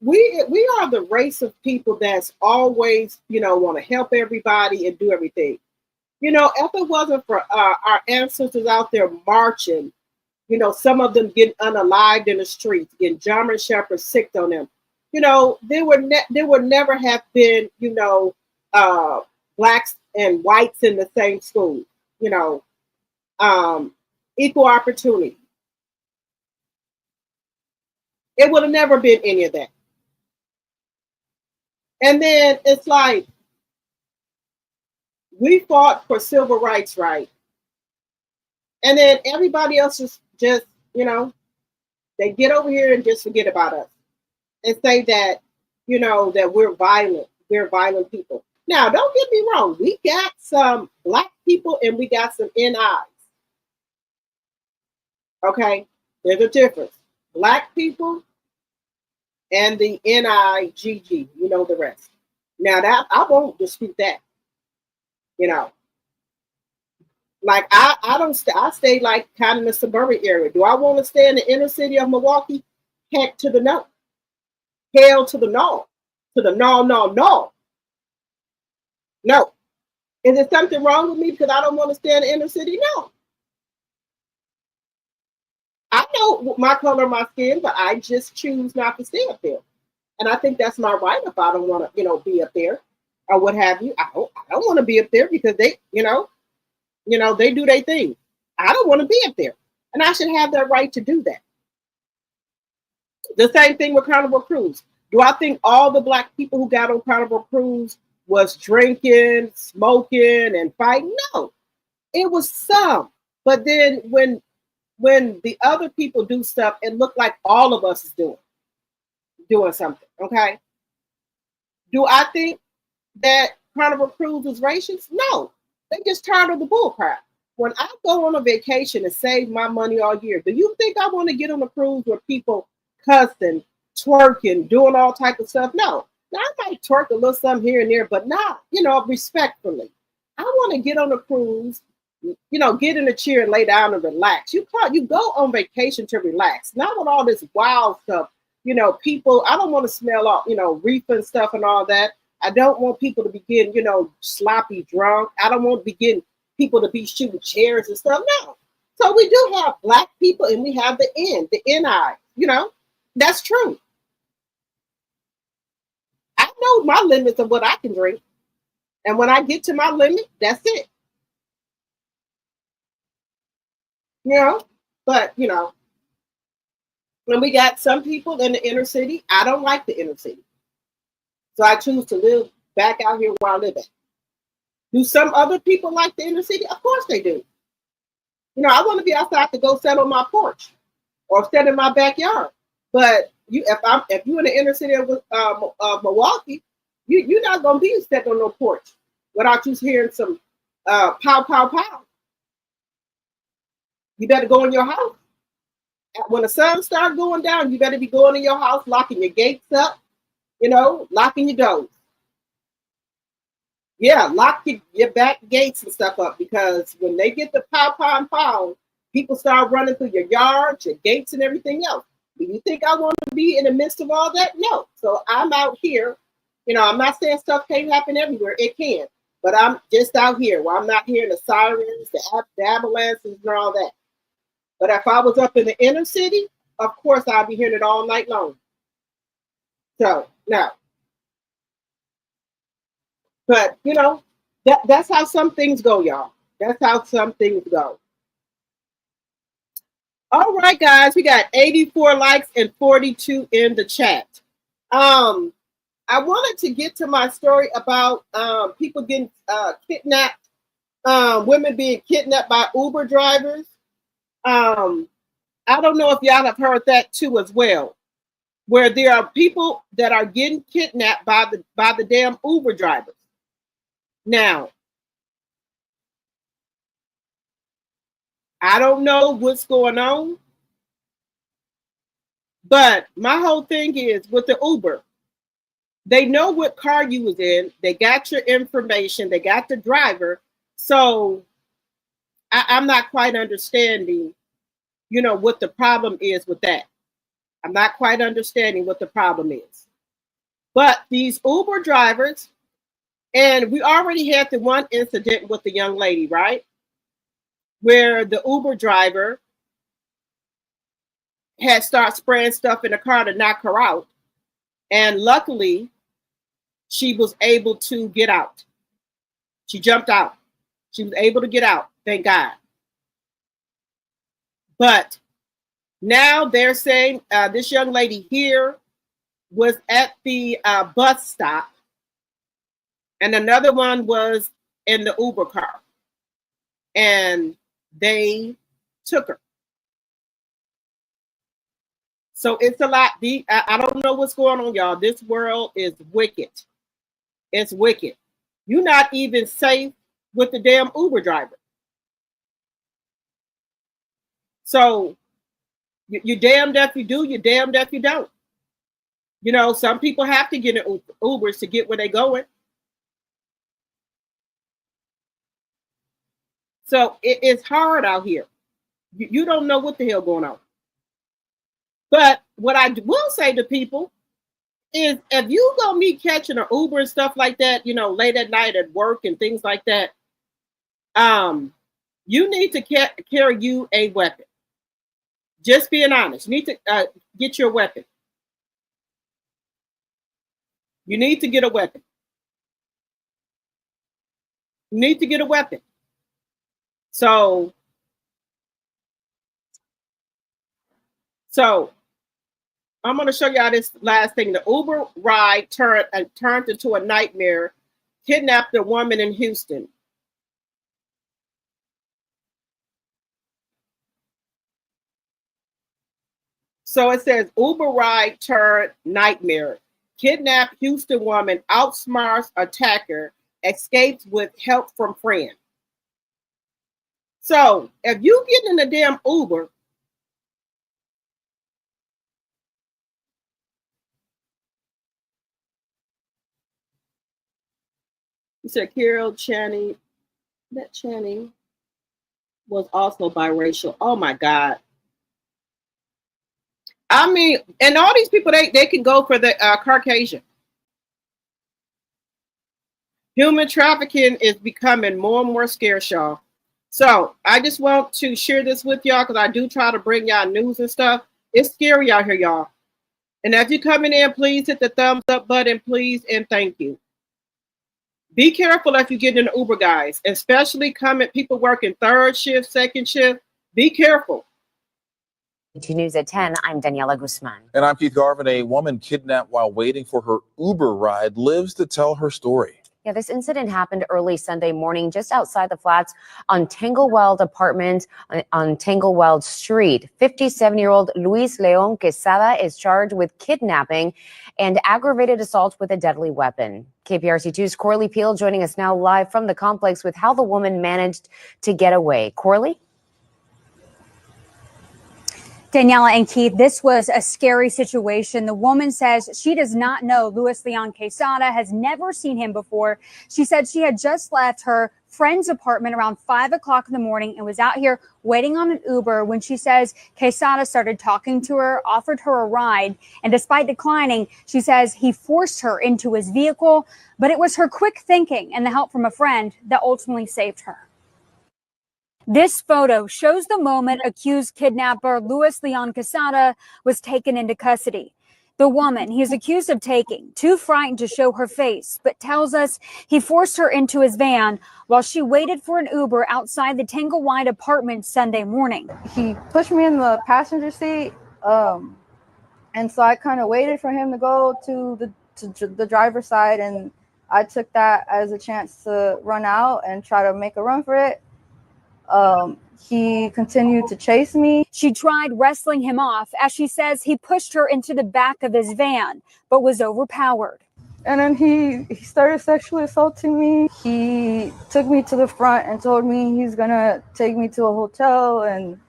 we are the race of people that's always, want to help everybody and do everything. If it wasn't for our ancestors out there marching, some of them getting unalived in the streets, getting German shepherds sicked on them, there would never have been, uh, blacks and whites in the same school, you know, um, equal opportunity. It would have never been any of that. And then it's like we fought for civil rights, right? And then everybody else just they get over here and just forget about us and say that, that we're violent. We're violent people. Now, don't get me wrong. We got some black people and we got some NIs. Okay? There's a difference. Black people and the NIGG, the rest. Now that I won't dispute that. Like I stay like kind of in the suburban area. Do I want to stay in the inner city of Milwaukee? Heck to the no. Hell to the no. To the no, no, no. No. Is there something wrong with me because I don't want to stay in the inner city? No. I know my color of my skin, but I just choose not to stay up there. And I think that's my right if I don't want to, be up there or what have you. I don't want to be up there because they, they do their thing. I don't want to be up there. And I should have that right to do that. The same thing with Carnival Cruise. Do I think all the black people who got on Carnival Cruise was drinking, smoking, and fighting? No. It was some. But then when the other people do stuff, it looked like all of us is doing something. Okay. Do I think that Carnival Cruise is racist? No. They just tired of the bull crap. When I go on a vacation and save my money all year, do you think I want to get on a cruise where people cussing, twerking, doing all type of stuff? No. Now I might twerk a little something here and there, but not, respectfully. I want to get on a cruise, get in a chair and lay down and relax. You go on vacation to relax, not with all this wild stuff. People, I don't want to smell all, reefer and stuff and all that. I don't want people to be getting, sloppy drunk. I don't want to be getting people to be shooting chairs and stuff. No. So we do have black people and we have the NI, that's true. I know my limits of what I can drink. And when I get to my limit, that's it. But, when we got some people in the inner city, I don't like the inner city. So I choose to live back out here where I live at. Do some other people like the inner city? Of course they do. I want to be outside to go sit on my porch or sit in my backyard. But if you're in the inner city of Milwaukee, you're not gonna be sitting on no porch without you hearing some pow pow pow. You better go in your house. When the sun starts going down, you better be going in your house, locking your gates up, locking your doors. Yeah, lock your back gates and stuff up because when they get the pow pow and pow, people start running through your yard, your gates, and everything else. Do you think I want to be in the midst of all that? No. So I'm out here. I'm not saying stuff can't happen everywhere. It can. But I'm just out here where I'm not hearing the sirens, the ambulances, and all that. But if I was up in the inner city, of course I'd be hearing it all night long. So, no. But, that's how some things go, y'all. That's how some things go. All right, guys, we got 84 likes and 42 in the chat. I wanted to get to my story about people getting kidnapped, women being kidnapped by Uber drivers. I don't know if y'all have heard that too as well. where there are people that are getting kidnapped by the damn Uber drivers. Now, I don't know what's going on, but my whole thing is with the Uber, they know what car you was in. They got your information. They got the driver. So I'm not quite understanding, what the problem is with that. I'm not quite understanding what the problem is. But these Uber drivers, and we already had the one incident with the young lady, right? Where the Uber driver had started spraying stuff in the car to knock her out. And luckily, she was able to get out. She jumped out. She was able to get out, thank God. But now they're saying this young lady here was at the bus stop, and another one was in the Uber car, and they took her. So it's a lot. I don't know what's going on, y'all. This world is wicked. It's wicked. You're not even safe with the damn Uber driver. So you're damned if you do, you're damned if you don't. Some people have to get in Ubers to get where they're going. So it's hard out here. You don't know what the hell going on. But what I will say to people is, if you go me catching an Uber and stuff like that, late at night at work and things like that, you need to carry you a weapon. Just being honest. You need to get your weapon. You need to get a weapon. You need to get a weapon. So I'm going to show y'all this last thing. The Uber ride turned into a nightmare, kidnapped a woman in Houston. So it says Uber ride turned nightmare. Kidnapped Houston woman, outsmarts attacker, escapes with help from friend. So if you get in a damn Uber, you said Carol Channing, that Channing was also biracial. Oh my God. I mean, and all these people, they can go for the Caucasian. Human trafficking is becoming more and more scarce, y'all. So I just want to share this with y'all because I do try to bring y'all news and stuff. It's scary out here, y'all. And if you're coming in, please hit the thumbs up button, please, and thank you. Be careful if you get in the Uber, guys, especially people working third shift, second shift. Be careful. News at 10, I'm Daniela Guzman. And I'm Keith Garvin. A woman kidnapped while waiting for her Uber ride lives to tell her story. Yeah, this incident happened early Sunday morning just outside the flats on Tangleweld Apartment on Tangleweld Street. 57-year-old Luis Leon Quesada is charged with kidnapping and aggravated assault with a deadly weapon. KPRC2's Corley Peel joining us now live from the complex with how the woman managed to get away. Corley? Daniela and Keith, this was a scary situation. The woman says she does not know Luis Leon Quesada, has never seen him before. She said she had just left her friend's apartment around 5 o'clock in the morning and was out here waiting on an Uber when she says Quesada started talking to her, offered her a ride, and despite declining, she says he forced her into his vehicle, but it was her quick thinking and the help from a friend that ultimately saved her. This photo shows the moment accused kidnapper Luis Leon Quesada was taken into custody. The woman he is accused of taking, too frightened to show her face, but tells us he forced her into his van while she waited for an Uber outside the Tanglewide apartment Sunday morning. He pushed me in the passenger seat, and so I kind of waited for him to go to the driver's side, and I took that as a chance to run out and try to make a run for it. He continued to chase me. She tried wrestling him off as she says he pushed her into the back of his van, but was overpowered. And then he started sexually assaulting me. He took me to the front and told me he's gonna take me to a hotel and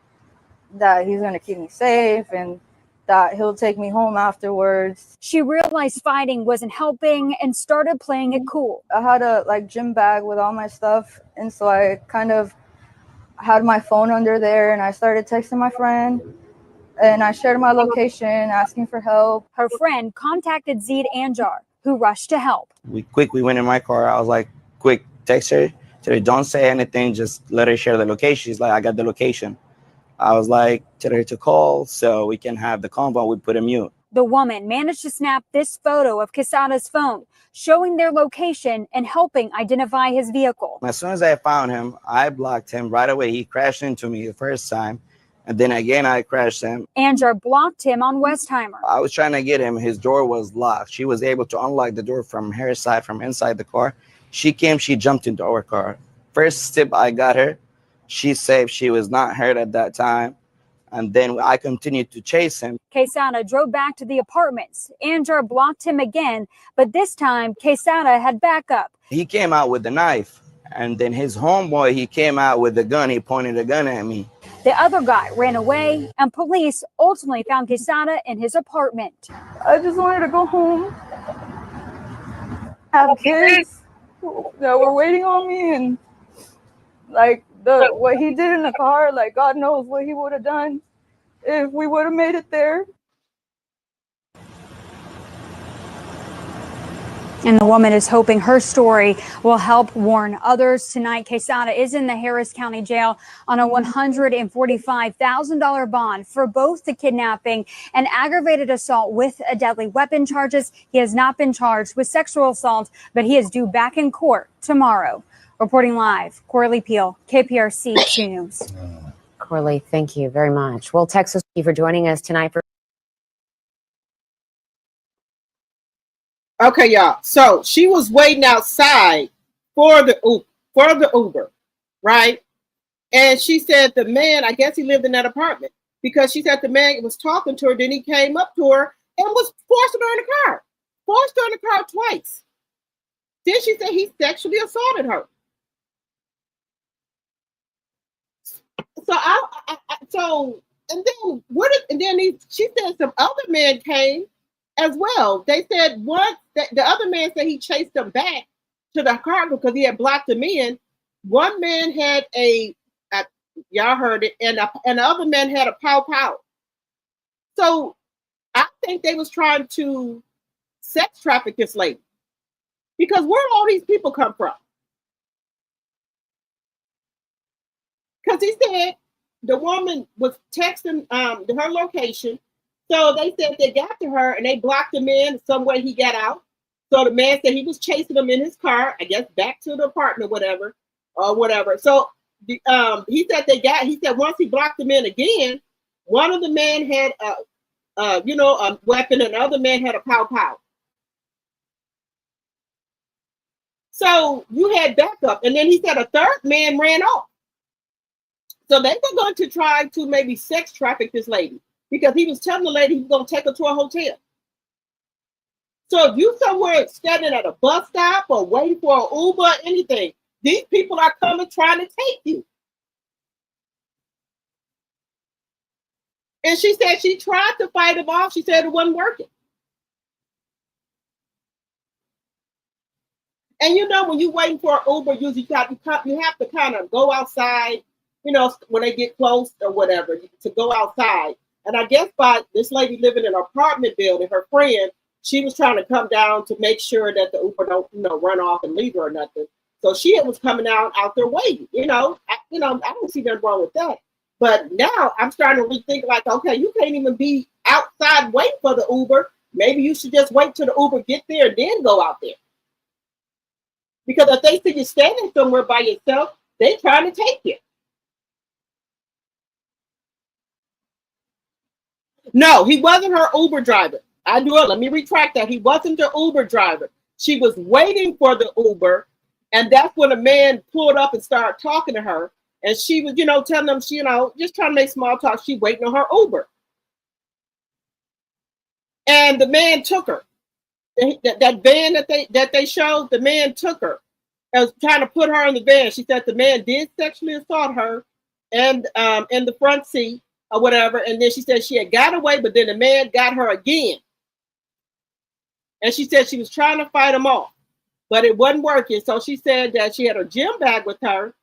that he's gonna keep me safe and that he'll take me home afterwards. She realized fighting wasn't helping and started playing it cool. I had a gym bag with all my stuff, and so I kind of had my phone under there and I started texting my friend and I shared my location asking for help. Her friend contacted Zeed Anjar, who rushed to help. We quickly went in my car. I was like, quick, text her. Tell her, don't say anything, just let her share the location. She's like, I got the location. I was like, tell her to call so we can have the convo. We put a mute. The woman managed to snap this photo of Quesada's phone, showing their location and helping identify his vehicle. As soon as I found him, I blocked him right away. He crashed into me the first time. And then again, I crashed him. Anjar blocked him on Westheimer. I was trying to get him. His door was locked. She was able to unlock the door from her side, from inside the car. She came, she jumped into our car. First step, I got her. She's safe. She was not hurt at that time. And then I continued to chase him. Quesada drove back to the apartments. Anjar blocked him again, but this time Quesada had backup. He came out with the knife. And then his homeboy, he came out with the gun. He pointed a gun at me. The other guy ran away, and police ultimately found Quesada in his apartment. I just wanted to go home, have kids that were waiting on me, and like what he did in the car, like God knows what he would have done if we would have made it there. And the woman is hoping her story will help warn others. Tonight, Quesada is in the Harris County Jail on a $145,000 bond for both the kidnapping and aggravated assault with a deadly weapon charges. He has not been charged with sexual assault, but he is due back in court tomorrow. Reporting live, Corley Peel, KPRC 2 News. Corley, thank you very much. Well, Texas, thank you for joining us tonight for Okay, y'all. So she was waiting outside for the Uber, right? And she said the man, I guess he lived in that apartment, because she said the man was talking to her. Then he came up to her and was forcing her in the car. Forced her in the car twice. Then she said he sexually assaulted her. She said some other man came as well. They said the other man said he chased them back to the car because he had blocked them in. One man had y'all heard it, and the other man had a pow. So I think they was trying to sex traffic this lady, because where do all these people come from? Because he said the woman was texting her location. So they said they got to her and they blocked him in some way. He got out. So the man said he was chasing them in his car, I guess back to the apartment, whatever. So he said once he blocked them in again, one of the men had a weapon and the other man had a pow. So you had backup. And then he said a third man ran off. So they were going to try to maybe sex traffic this lady, because he was telling the lady he was going to take her to a hotel. So if you somewhere standing at a bus stop or waiting for an Uber or anything, these people are coming trying to take you. And she said she tried to fight him off. She said it wasn't working. And when you're waiting for an Uber, usually you have to kind of go outside, when they get close or whatever, to go outside. And I guess by this lady living in an apartment building, her friend, she was trying to come down to make sure that the Uber don't, run off and leave her or nothing. So she was coming out there waiting. I don't see nothing wrong with that. But now I'm starting to rethink, like, okay, you can't even be outside waiting for the Uber. Maybe you should just wait till the Uber get there and then go out there. Because if they see you standing somewhere by yourself, they trying to take you. No, he wasn't her Uber driver. Let me retract that. He wasn't the Uber driver. She was waiting for the Uber, and that's when a man pulled up and started talking to her. And she was, telling them she, just trying to make small talk. She waiting on her Uber. And the man took her. That van that they showed, the man took her. I was trying to put her in the van. She said the man did sexually assault her and in the front seat or whatever. And then she said she had got away, but then the man got her again. And she said she was trying to fight him off, but it wasn't working. So she said that she had her gym bag with her.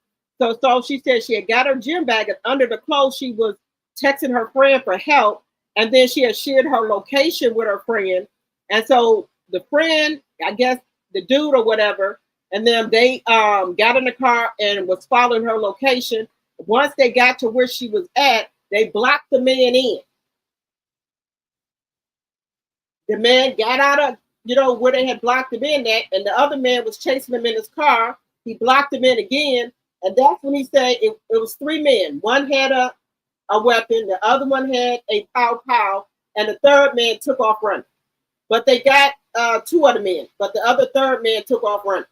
So she said she had got her gym bag, and under the clothes she was texting her friend for help. And then she had shared her location with her friend. And so the friend, I guess the dude or whatever, and then they got in the car and was following her location. Once they got to where she was at, they blocked the man in. The man got out of, where they had blocked him in at, and the other man was chasing him in his car. He blocked him in again, and that's when he said it was three men. One had a weapon, the other one had a pow, and the third man took off running. But they got two other men, but the other third man took off running.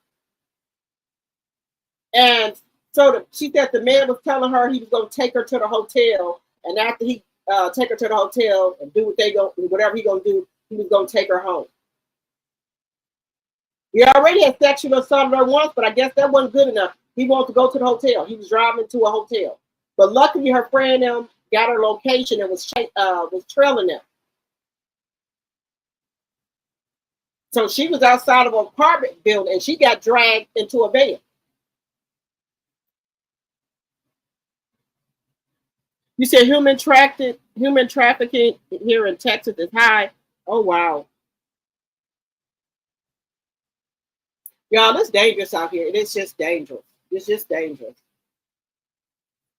And so she said the man was telling her he was going to take her to the hotel, and after he take her to the hotel and do whatever he going to do, he was going to take her home. He already had sexually assaulted her once, but I guess that wasn't good enough. He wanted to go to the hotel. He was driving to a hotel, but luckily her friend got her location and was trailing them. So she was outside of an apartment building, and she got dragged into a van. You said human trafficking here in Texas is high. Oh, wow. Y'all, it's dangerous out here. It's just dangerous. It's just dangerous.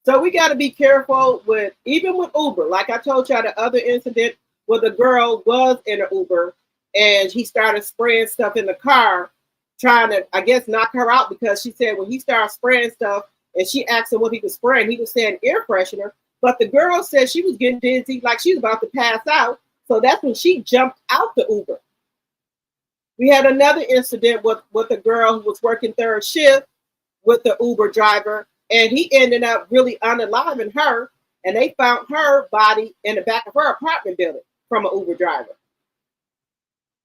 So we got to be careful even with Uber. Like I told y'all, the other incident where the girl was in an Uber and he started spraying stuff in the car, trying to, I guess, knock her out, because she said when he started spraying stuff and she asked him what he was spraying, he was saying air freshener. But the girl said she was getting dizzy, like she was about to pass out. So that's when she jumped out the Uber. We had another incident with a girl who was working third shift with the Uber driver, and he ended up really unaliving her, and they found her body in the back of her apartment building from an Uber driver.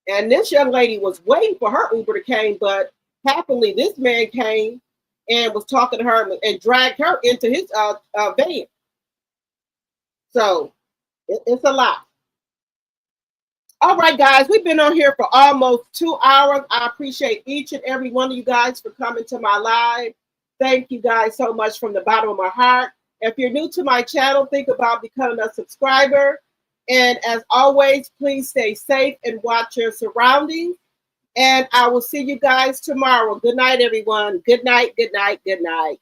And this young lady was waiting for her Uber to come, but happily this man came and was talking to her and dragged her into his van. So it's a lot. All right, guys, we've been on here for almost 2 hours. I appreciate each and every one of you guys for coming to my live. Thank you guys so much from the bottom of my heart. If you're new to my channel, think about becoming a subscriber. And as always, please stay safe and watch your surroundings. And I will see you guys tomorrow. Good night, everyone. Good night, good night, good night.